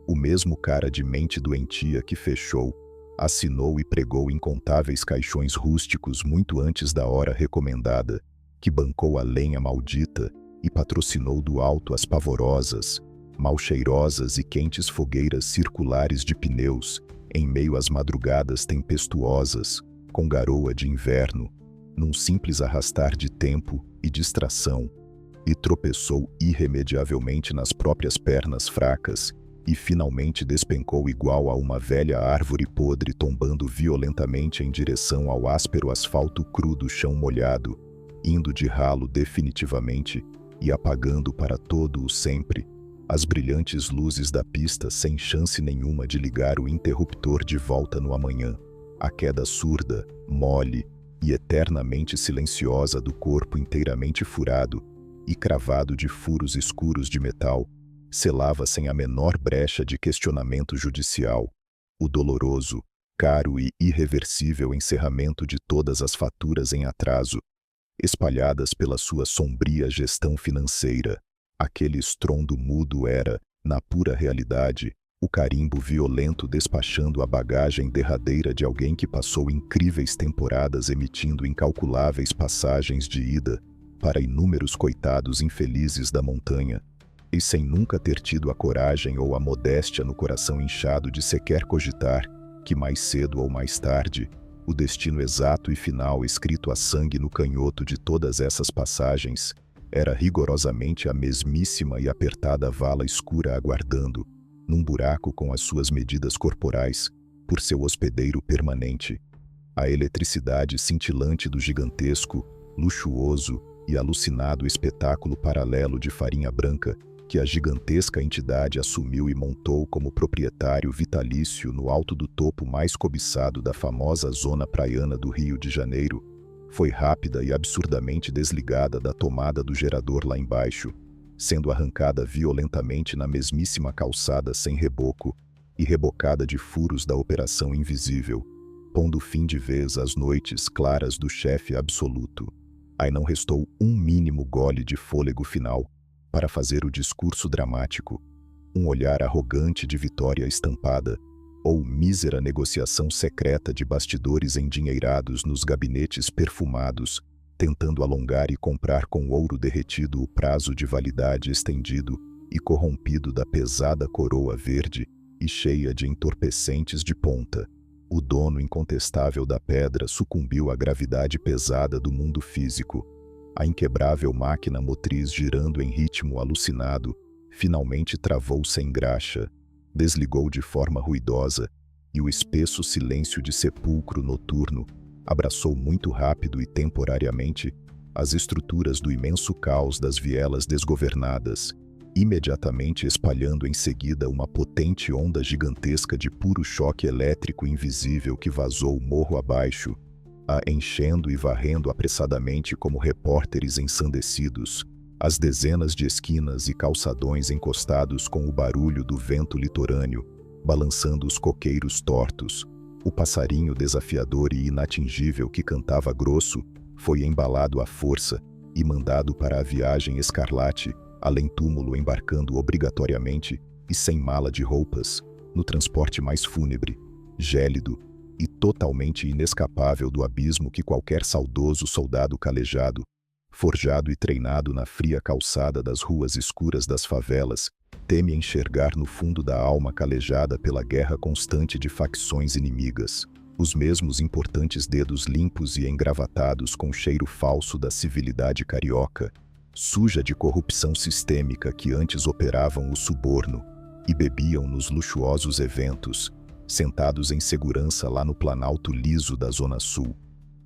o mesmo cara de mente doentia que fechou, assinou e pregou incontáveis caixões rústicos muito antes da hora recomendada, que bancou a lenha maldita e patrocinou do alto as pavorosas, mal-cheirosas e quentes fogueiras circulares de pneus, em meio às madrugadas tempestuosas, com garoa de inverno, num simples arrastar de tempo e distração, e tropeçou irremediavelmente nas próprias pernas fracas, e finalmente despencou igual a uma velha árvore podre tombando violentamente em direção ao áspero asfalto cru do chão molhado, indo de ralo definitivamente e apagando para todo o sempre as brilhantes luzes da pista sem chance nenhuma de ligar o interruptor de volta no amanhã. A queda surda, mole e eternamente silenciosa do corpo inteiramente furado e cravado de furos escuros de metal, selava sem a menor brecha de questionamento judicial o doloroso, caro e irreversível encerramento de todas as faturas em atraso, espalhadas pela sua sombria gestão financeira. Aquele estrondo mudo era, na pura realidade, o carimbo violento despachando a bagagem derradeira de alguém que passou incríveis temporadas emitindo incalculáveis passagens de ida para inúmeros coitados infelizes da montanha, e sem nunca ter tido a coragem ou a modéstia no coração inchado de sequer cogitar que mais cedo ou mais tarde, o destino exato e final escrito a sangue no canhoto de todas essas passagens era rigorosamente a mesmíssima e apertada vala escura aguardando, num buraco com as suas medidas corporais, por seu hospedeiro permanente. A eletricidade cintilante do gigantesco, luxuoso e alucinado espetáculo paralelo de farinha branca que a gigantesca entidade assumiu e montou como proprietário vitalício no alto do topo mais cobiçado da famosa zona praiana do Rio de Janeiro, foi rápida e absurdamente desligada da tomada do gerador lá embaixo, sendo arrancada violentamente na mesmíssima calçada sem reboco e rebocada de furos da operação invisível, pondo fim de vez às noites claras do chefe absoluto. Aí não restou um mínimo gole de fôlego final para fazer o discurso dramático, um olhar arrogante de vitória estampada, ou mísera negociação secreta de bastidores endinheirados nos gabinetes perfumados, tentando alongar e comprar com ouro derretido o prazo de validade estendido e corrompido da pesada coroa verde e cheia de entorpecentes de ponta. O dono incontestável da pedra sucumbiu à gravidade pesada do mundo físico. A inquebrável máquina motriz girando em ritmo alucinado, finalmente travou sem graxa, desligou de forma ruidosa, e o espesso silêncio de sepulcro noturno abraçou muito rápido e temporariamente as estruturas do imenso caos das vielas desgovernadas, imediatamente espalhando em seguida uma potente onda gigantesca de puro choque elétrico invisível que vazou morro abaixo, a enchendo e varrendo apressadamente como repórteres ensandecidos, as dezenas de esquinas e calçadões encostados com o barulho do vento litorâneo, balançando os coqueiros tortos. O passarinho desafiador e inatingível que cantava grosso foi embalado à força e mandado para a viagem escarlate, além-túmulo embarcando obrigatoriamente e sem mala de roupas, no transporte mais fúnebre, gélido e totalmente inescapável do abismo que qualquer saudoso soldado calejado, forjado e treinado na fria calçada das ruas escuras das favelas, teme enxergar no fundo da alma calejada pela guerra constante de facções inimigas. Os mesmos importantes dedos limpos e engravatados com cheiro falso da civilidade carioca, suja de corrupção sistêmica que antes operavam o suborno e bebiam nos luxuosos eventos, sentados em segurança lá no planalto liso da Zona Sul,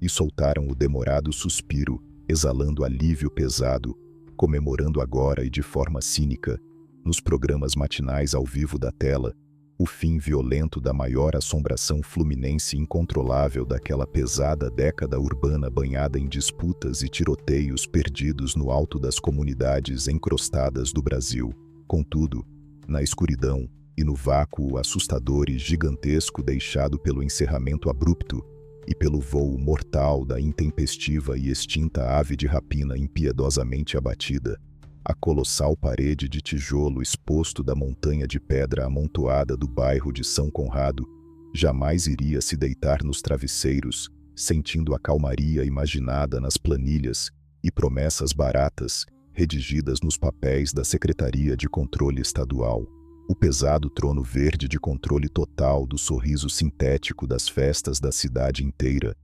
e soltaram o demorado suspiro, exalando alívio pesado, comemorando agora e de forma cínica, nos programas matinais ao vivo da tela, o fim violento da maior assombração fluminense incontrolável daquela pesada década urbana banhada em disputas e tiroteios perdidos no alto das comunidades encrostadas do Brasil. Contudo, na escuridão e no vácuo assustador e gigantesco deixado pelo encerramento abrupto e pelo vôo mortal da intempestiva e extinta ave de rapina impiedosamente abatida, a colossal parede de tijolo exposto da montanha de pedra amontoada do bairro de São Conrado jamais iria se deitar nos travesseiros, sentindo a calmaria imaginada nas planilhas e promessas baratas redigidas nos papéis da Secretaria de Controle Estadual. O pesado trono verde de controle total do sorriso sintético das festas da cidade inteira,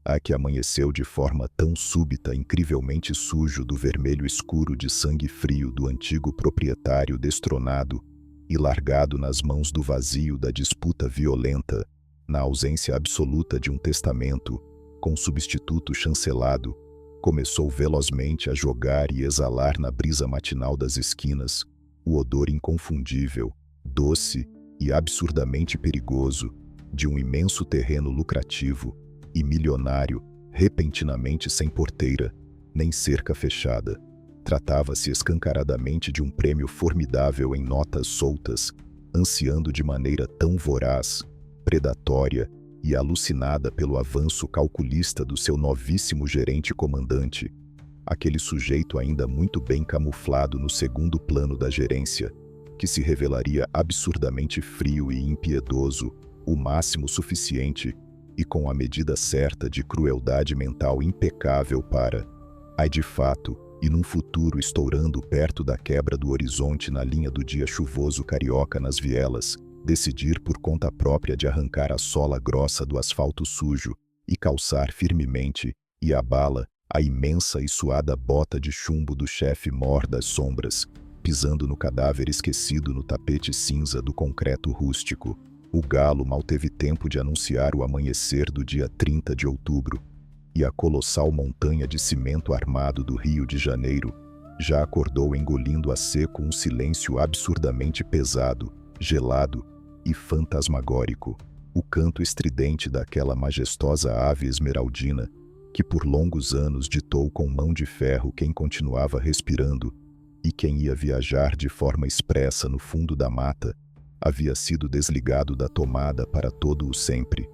a que amanheceu de forma tão súbita incrivelmente sujo do vermelho escuro de sangue frio do antigo proprietário destronado e largado nas mãos do vazio da disputa violenta, na ausência absoluta de um testamento, com substituto chancelado, começou velozmente a jogar e exalar na brisa matinal das esquinas o odor inconfundível, doce e absurdamente perigoso de um imenso terreno lucrativo e milionário, repentinamente sem porteira, nem cerca fechada. Tratava-se escancaradamente de um prêmio formidável em notas soltas, ansiando de maneira tão voraz, predatória e alucinada pelo avanço calculista do seu novíssimo gerente-comandante, aquele sujeito ainda muito bem camuflado no segundo plano da gerência, que se revelaria absurdamente frio e impiedoso, o máximo suficiente e com a medida certa de crueldade mental impecável para, ai de fato, e num futuro estourando perto da quebra do horizonte na linha do dia chuvoso carioca nas vielas, decidir por conta própria de arrancar a sola grossa do asfalto sujo e calçar firmemente, e a bala, a imensa e suada bota de chumbo do chefe mor das sombras, pisando no cadáver esquecido no tapete cinza do concreto rústico. O galo mal teve tempo de anunciar o amanhecer do dia 30 de outubro, e a colossal montanha de cimento armado do Rio de Janeiro já acordou engolindo a seco um silêncio absurdamente pesado, gelado e fantasmagórico, o canto estridente daquela majestosa ave esmeraldina que por longos anos ditou com mão de ferro quem continuava respirando e quem ia viajar de forma expressa no fundo da mata, havia sido desligado da tomada para todo o sempre.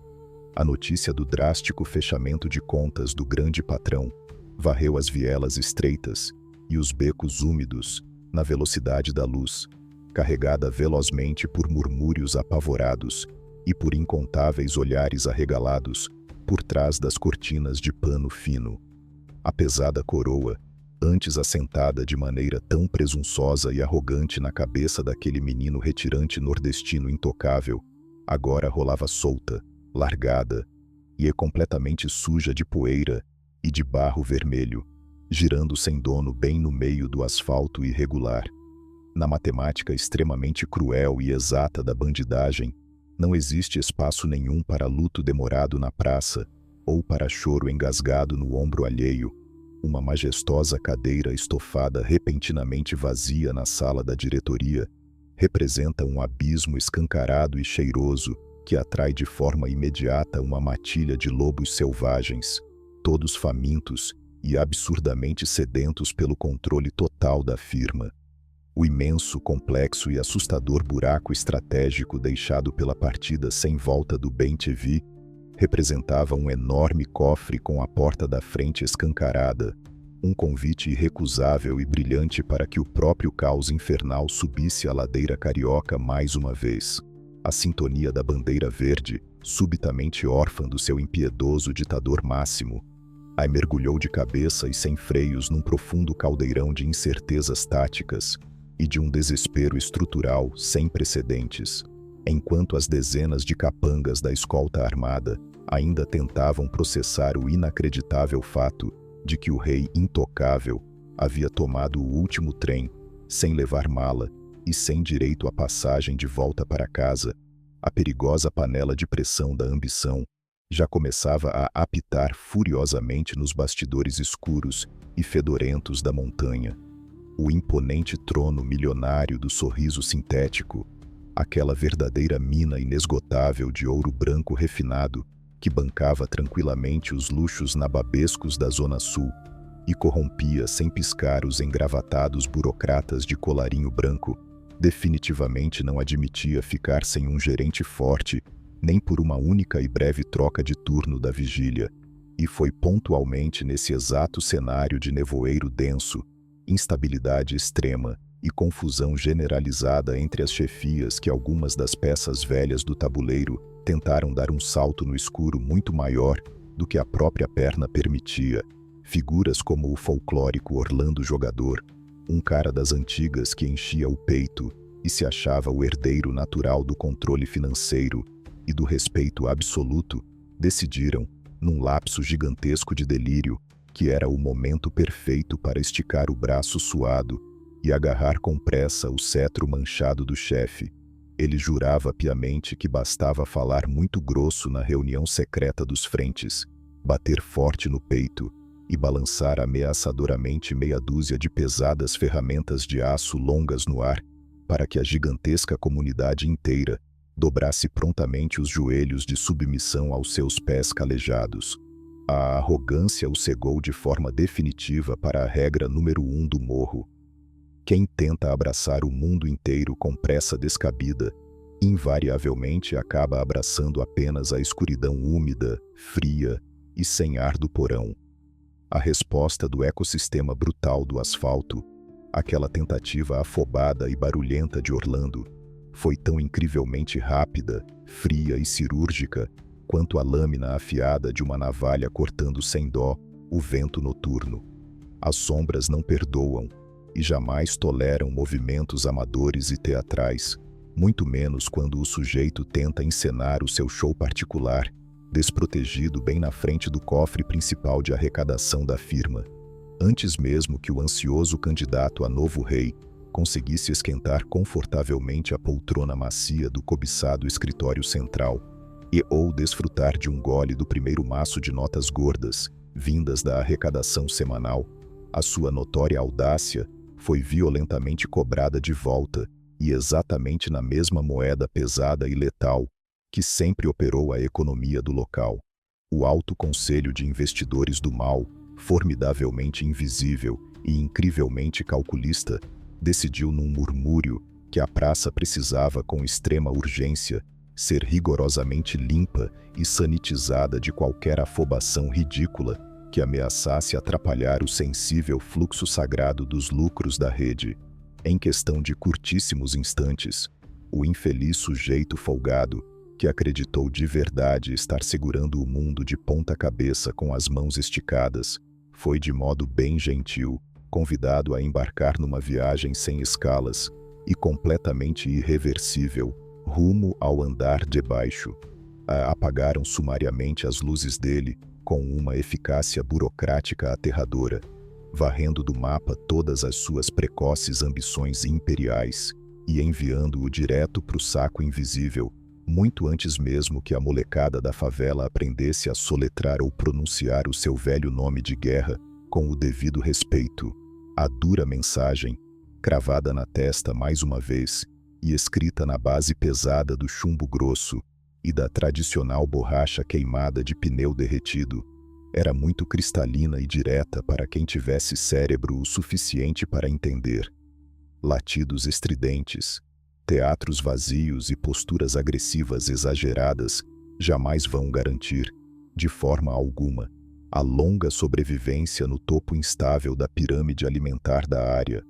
A notícia do drástico fechamento de contas do grande patrão varreu as vielas estreitas e os becos úmidos na velocidade da luz, carregada velozmente por murmúrios apavorados e por incontáveis olhares arregalados por trás das cortinas de pano fino. A pesada coroa, antes assentada de maneira tão presunçosa e arrogante na cabeça daquele menino retirante nordestino intocável, agora rolava solta, largada, e completamente suja de poeira e de barro vermelho, girando sem dono bem no meio do asfalto irregular. Na matemática extremamente cruel e exata da bandidagem, não existe espaço nenhum para luto demorado na praça ou para choro engasgado no ombro alheio. Uma majestosa cadeira estofada repentinamente vazia na sala da diretoria representa um abismo escancarado e cheiroso que atrai de forma imediata uma matilha de lobos selvagens, todos famintos e absurdamente sedentos pelo controle total da firma. O imenso, complexo e assustador buraco estratégico deixado pela partida sem volta do Bem-TV representava um enorme cofre com a porta da frente escancarada, um convite irrecusável e brilhante para que o próprio caos infernal subisse a ladeira carioca mais uma vez. A sintonia da bandeira verde, subitamente órfã do seu impiedoso ditador máximo, a mergulhou de cabeça e sem freios num profundo caldeirão de incertezas táticas e de um desespero estrutural sem precedentes, enquanto as dezenas de capangas da escolta armada ainda tentavam processar o inacreditável fato de que o rei intocável havia tomado o último trem, sem levar mala e sem direito à passagem de volta para casa. A perigosa panela de pressão da ambição já começava a apitar furiosamente nos bastidores escuros e fedorentos da montanha. O imponente trono milionário do sorriso sintético, aquela verdadeira mina inesgotável de ouro branco refinado que bancava tranquilamente os luxos nababescos da Zona Sul e corrompia sem piscar os engravatados burocratas de colarinho branco, definitivamente não admitia ficar sem um gerente forte, nem por uma única e breve troca de turno da vigília, e foi pontualmente nesse exato cenário de nevoeiro denso, instabilidade extrema e confusão generalizada entre as chefias que algumas das peças velhas do tabuleiro tentaram dar um salto no escuro muito maior do que a própria perna permitia. Figuras como o folclórico Orlando Jogador, um cara das antigas que enchia o peito e se achava o herdeiro natural do controle financeiro e do respeito absoluto, decidiram, num lapso gigantesco de delírio, que era o momento perfeito para esticar o braço suado e agarrar com pressa o cetro manchado do chefe. Ele jurava piamente que bastava falar muito grosso na reunião secreta dos frentes, bater forte no peito e balançar ameaçadoramente meia dúzia de pesadas ferramentas de aço longas no ar, para que a gigantesca comunidade inteira dobrasse prontamente os joelhos de submissão aos seus pés calejados. A arrogância o cegou de forma definitiva para a regra número 1 do morro. Quem tenta abraçar o mundo inteiro com pressa descabida, invariavelmente acaba abraçando apenas a escuridão úmida, fria e sem ar do porão. A resposta do ecossistema brutal do asfalto Aquela tentativa afobada e barulhenta de Orlando foi tão incrivelmente rápida, fria e cirúrgica quanto a lâmina afiada de uma navalha cortando sem dó o vento noturno. As sombras não perdoam e jamais toleram movimentos amadores e teatrais, muito menos quando o sujeito tenta encenar o seu show particular, desprotegido bem na frente do cofre principal de arrecadação da firma, antes mesmo que o ansioso candidato a novo rei conseguisse esquentar confortavelmente a poltrona macia do cobiçado escritório central ou desfrutar de um gole do primeiro maço de notas gordas, vindas da arrecadação semanal. A sua notória audácia foi violentamente cobrada de volta, e exatamente na mesma moeda pesada e letal que sempre operou a economia do local. O Alto Conselho de Investidores do Mal, formidavelmente invisível e incrivelmente calculista, decidiu num murmúrio que a praça precisava com extrema urgência ser rigorosamente limpa e sanitizada de qualquer afobação ridícula que ameaçasse atrapalhar o sensível fluxo sagrado dos lucros da rede. Em questão de curtíssimos instantes, o infeliz sujeito folgado, que acreditou de verdade estar segurando o mundo de ponta cabeça com as mãos esticadas, foi de modo bem gentil convidado a embarcar numa viagem sem escalas e completamente irreversível rumo ao andar de baixo. Apagaram sumariamente as luzes dele com uma eficácia burocrática aterradora, varrendo do mapa todas as suas precoces ambições imperiais e enviando-o direto para o saco invisível, muito antes mesmo que a molecada da favela aprendesse a soletrar ou pronunciar o seu velho nome de guerra com o devido respeito. A dura mensagem, cravada na testa mais uma vez e escrita na base pesada do chumbo grosso e da tradicional borracha queimada de pneu derretido, era muito cristalina e direta para quem tivesse cérebro o suficiente para entender. Latidos estridentes, teatros vazios e posturas agressivas exageradas jamais vão garantir, de forma alguma, a longa sobrevivência no topo instável da pirâmide alimentar da área,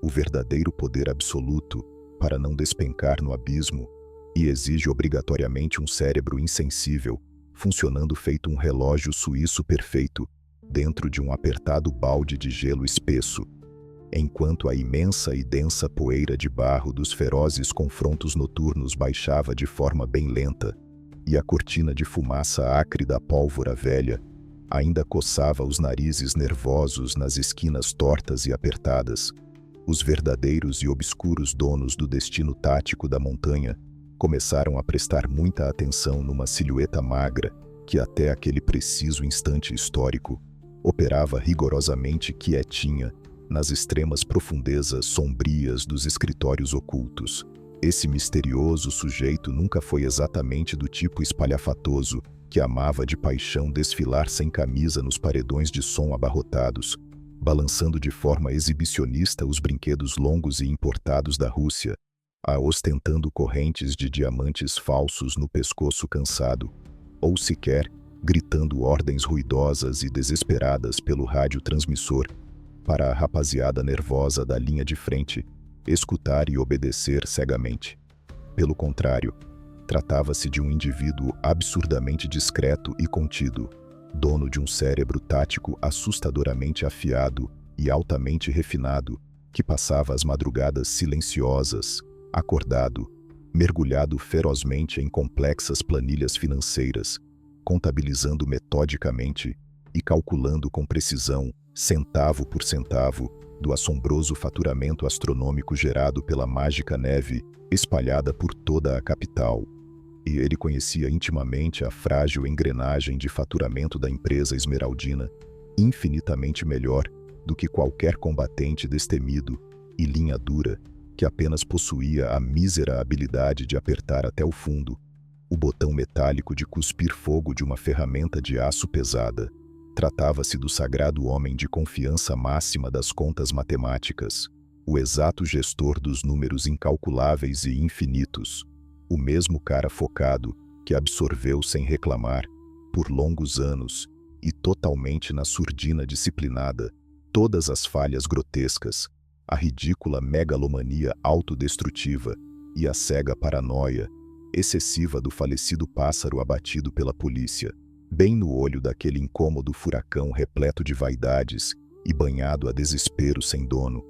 o verdadeiro poder absoluto para não despencar no abismo, e exige obrigatoriamente um cérebro insensível, funcionando feito um relógio suíço perfeito, dentro de um apertado balde de gelo espesso, enquanto a imensa e densa poeira de barro dos ferozes confrontos noturnos baixava de forma bem lenta, e a cortina de fumaça acre da pólvora velha ainda coçava os narizes nervosos nas esquinas tortas e apertadas. Os verdadeiros e obscuros donos do destino tático da montanha começaram a prestar muita atenção numa silhueta magra que até aquele preciso instante histórico operava rigorosamente quietinha nas extremas profundezas sombrias dos escritórios ocultos. Esse misterioso sujeito nunca foi exatamente do tipo espalhafatoso que amava de paixão desfilar sem camisa nos paredões de som abarrotados, balançando de forma exibicionista os brinquedos longos e importados da Rússia, ostentando correntes de diamantes falsos no pescoço cansado, ou sequer gritando ordens ruidosas e desesperadas pelo radiotransmissor para a rapaziada nervosa da linha de frente escutar e obedecer cegamente. Pelo contrário, tratava-se de um indivíduo absurdamente discreto e contido, dono de um cérebro tático assustadoramente afiado e altamente refinado, que passava as madrugadas silenciosas, acordado, mergulhado ferozmente em complexas planilhas financeiras, contabilizando metodicamente e calculando com precisão, centavo por centavo, do assombroso faturamento astronômico gerado pela mágica neve espalhada por toda a capital. E ele conhecia intimamente a frágil engrenagem de faturamento da empresa esmeraldina, infinitamente melhor do que qualquer combatente destemido e linha dura que apenas possuía a mísera habilidade de apertar até o fundo o botão metálico de cuspir fogo de uma ferramenta de aço pesada. Tratava-se do sagrado homem de confiança máxima das contas matemáticas, o exato gestor dos números incalculáveis e infinitos, o mesmo cara focado que absorveu sem reclamar, por longos anos, e totalmente na surdina disciplinada, todas as falhas grotescas, a ridícula megalomania autodestrutiva e a cega paranoia excessiva do falecido pássaro abatido pela polícia, bem no olho daquele incômodo furacão repleto de vaidades e banhado a desespero sem dono.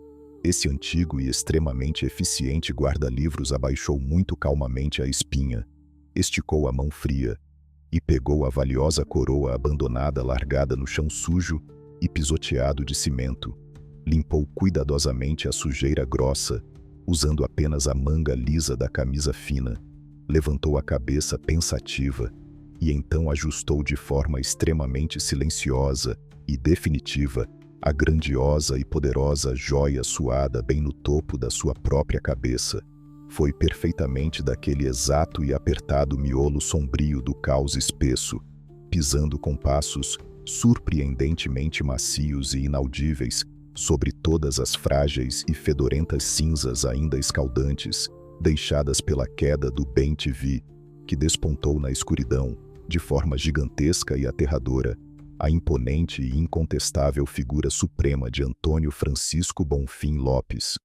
Esse antigo e extremamente eficiente guarda-livros abaixou muito calmamente a espinha, esticou a mão fria e pegou a valiosa coroa abandonada largada no chão sujo e pisoteado de cimento. Limpou cuidadosamente a sujeira grossa, usando apenas a manga lisa da camisa fina. Levantou a cabeça pensativa e então ajustou de forma extremamente silenciosa e definitiva a grandiosa e poderosa joia suada bem no topo da sua própria cabeça. Foi perfeitamente daquele exato e apertado miolo sombrio do caos espesso, pisando com passos surpreendentemente macios e inaudíveis sobre todas as frágeis e fedorentas cinzas ainda escaldantes, deixadas pela queda do bem-te-vi, que despontou na escuridão, de forma gigantesca e aterradora, a imponente e incontestável figura suprema de Antônio Francisco Bonfim Lopes.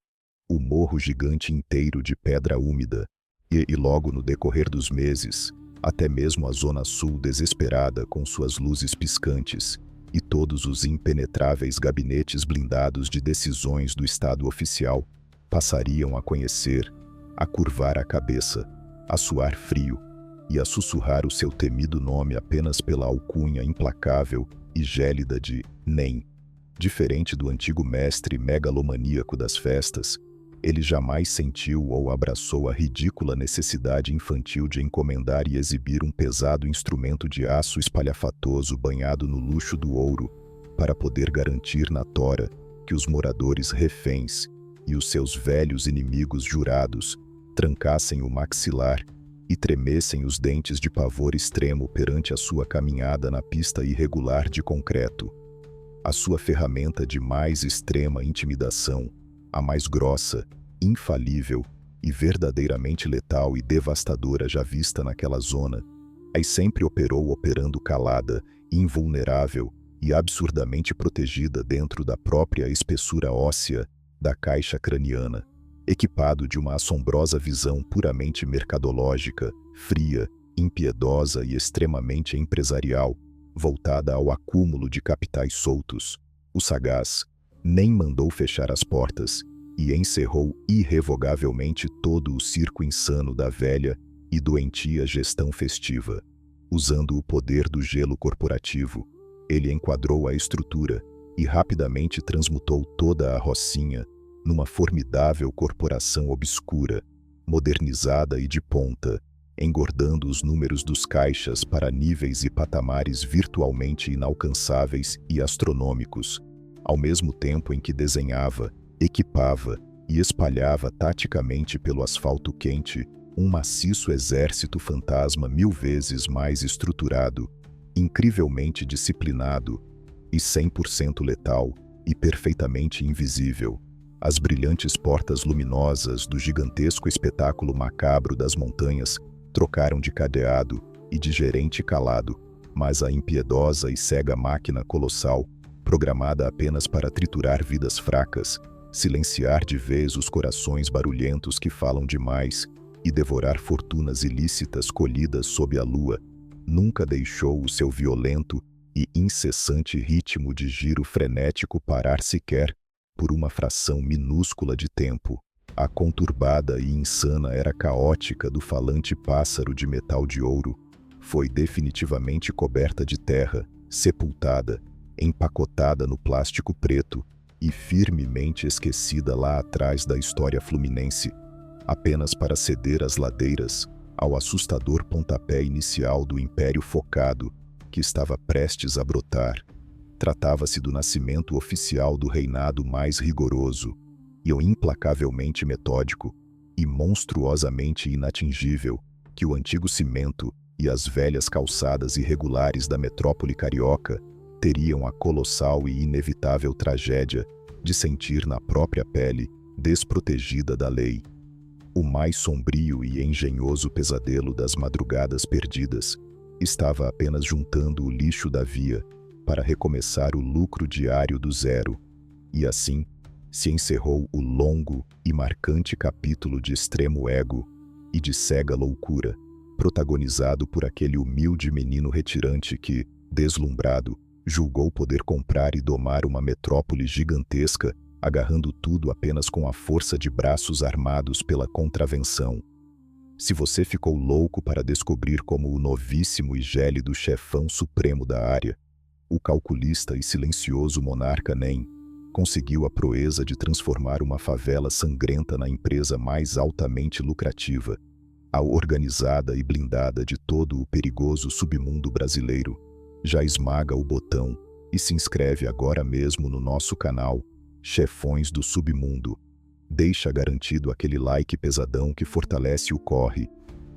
O morro gigante inteiro de pedra úmida, e logo no decorrer dos meses, até mesmo a zona sul desesperada com suas luzes piscantes, e todos os impenetráveis gabinetes blindados de decisões do Estado oficial passariam a conhecer, a curvar a cabeça, a suar frio e a sussurrar o seu temido nome apenas pela alcunha implacável e gélida de NEM. Diferente do antigo mestre megalomaníaco das festas, ele jamais sentiu ou abraçou a ridícula necessidade infantil de encomendar e exibir um pesado instrumento de aço espalhafatoso banhado no luxo do ouro, para poder garantir na tora que os moradores reféns e os seus velhos inimigos jurados trancassem o maxilar e tremessem os dentes de pavor extremo perante a sua caminhada na pista irregular de concreto. A sua ferramenta de mais extrema intimidação, a mais grossa, infalível e verdadeiramente letal e devastadora já vista naquela zona, aí sempre operou operando calada, invulnerável e absurdamente protegida dentro da própria espessura óssea da caixa craniana, equipado de uma assombrosa visão puramente mercadológica, fria, impiedosa e extremamente empresarial, voltada ao acúmulo de capitais soltos. O sagaz nem mandou fechar as portas e encerrou irrevogavelmente todo o circo insano da velha e doentia gestão festiva. Usando o poder do gelo corporativo, ele enquadrou a estrutura e rapidamente transmutou toda a rocinha numa formidável corporação obscura, modernizada e de ponta, engordando os números dos caixas para níveis e patamares virtualmente inalcançáveis e astronômicos, ao mesmo tempo em que desenhava, equipava e espalhava taticamente pelo asfalto quente um maciço exército fantasma 1000 vezes mais estruturado, incrivelmente disciplinado e 100% letal e perfeitamente invisível. As brilhantes portas luminosas do gigantesco espetáculo macabro das montanhas trocaram de cadeado e de gerente calado, mas a impiedosa e cega máquina colossal, programada apenas para triturar vidas fracas, silenciar de vez os corações barulhentos que falam demais e devorar fortunas ilícitas colhidas sob a lua, nunca deixou o seu violento e incessante ritmo de giro frenético parar sequer por uma fração minúscula de tempo. A conturbada e insana era caótica do falante pássaro de metal de ouro foi definitivamente coberta de terra, sepultada, empacotada no plástico preto e firmemente esquecida lá atrás da história fluminense, apenas para ceder as ladeiras ao assustador pontapé inicial do império focado que estava prestes a brotar. Tratava-se do nascimento oficial do reinado mais rigoroso e o implacavelmente metódico e monstruosamente inatingível que o antigo cimento e as velhas calçadas irregulares da metrópole carioca teriam a colossal e inevitável tragédia de sentir na própria pele, desprotegida da lei. O mais sombrio e engenhoso pesadelo das madrugadas perdidas estava apenas juntando o lixo da via para recomeçar o lucro diário do zero, e assim, se encerrou o longo e marcante capítulo de extremo ego e de cega loucura, protagonizado por aquele humilde menino retirante que, deslumbrado, julgou poder comprar e domar uma metrópole gigantesca, agarrando tudo apenas com a força de braços armados pela contravenção. Se você ficou louco para descobrir como o novíssimo e gélido chefão supremo da área, o calculista e silencioso monarca NEM, conseguiu a proeza de transformar uma favela sangrenta na empresa mais altamente lucrativa, a organizada e blindada de todo o perigoso submundo brasileiro, já esmaga o botão e se inscreve agora mesmo no nosso canal, Chefões do Submundo. Deixa garantido aquele like pesadão que fortalece o corre.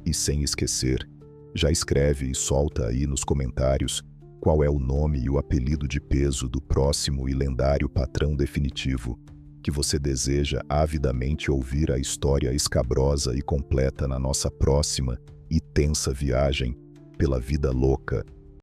E sem esquecer, já escreve e solta aí nos comentários qual é o nome e o apelido de peso do próximo e lendário patrão definitivo, que você deseja avidamente ouvir a história escabrosa e completa na nossa próxima e tensa viagem pela vida louca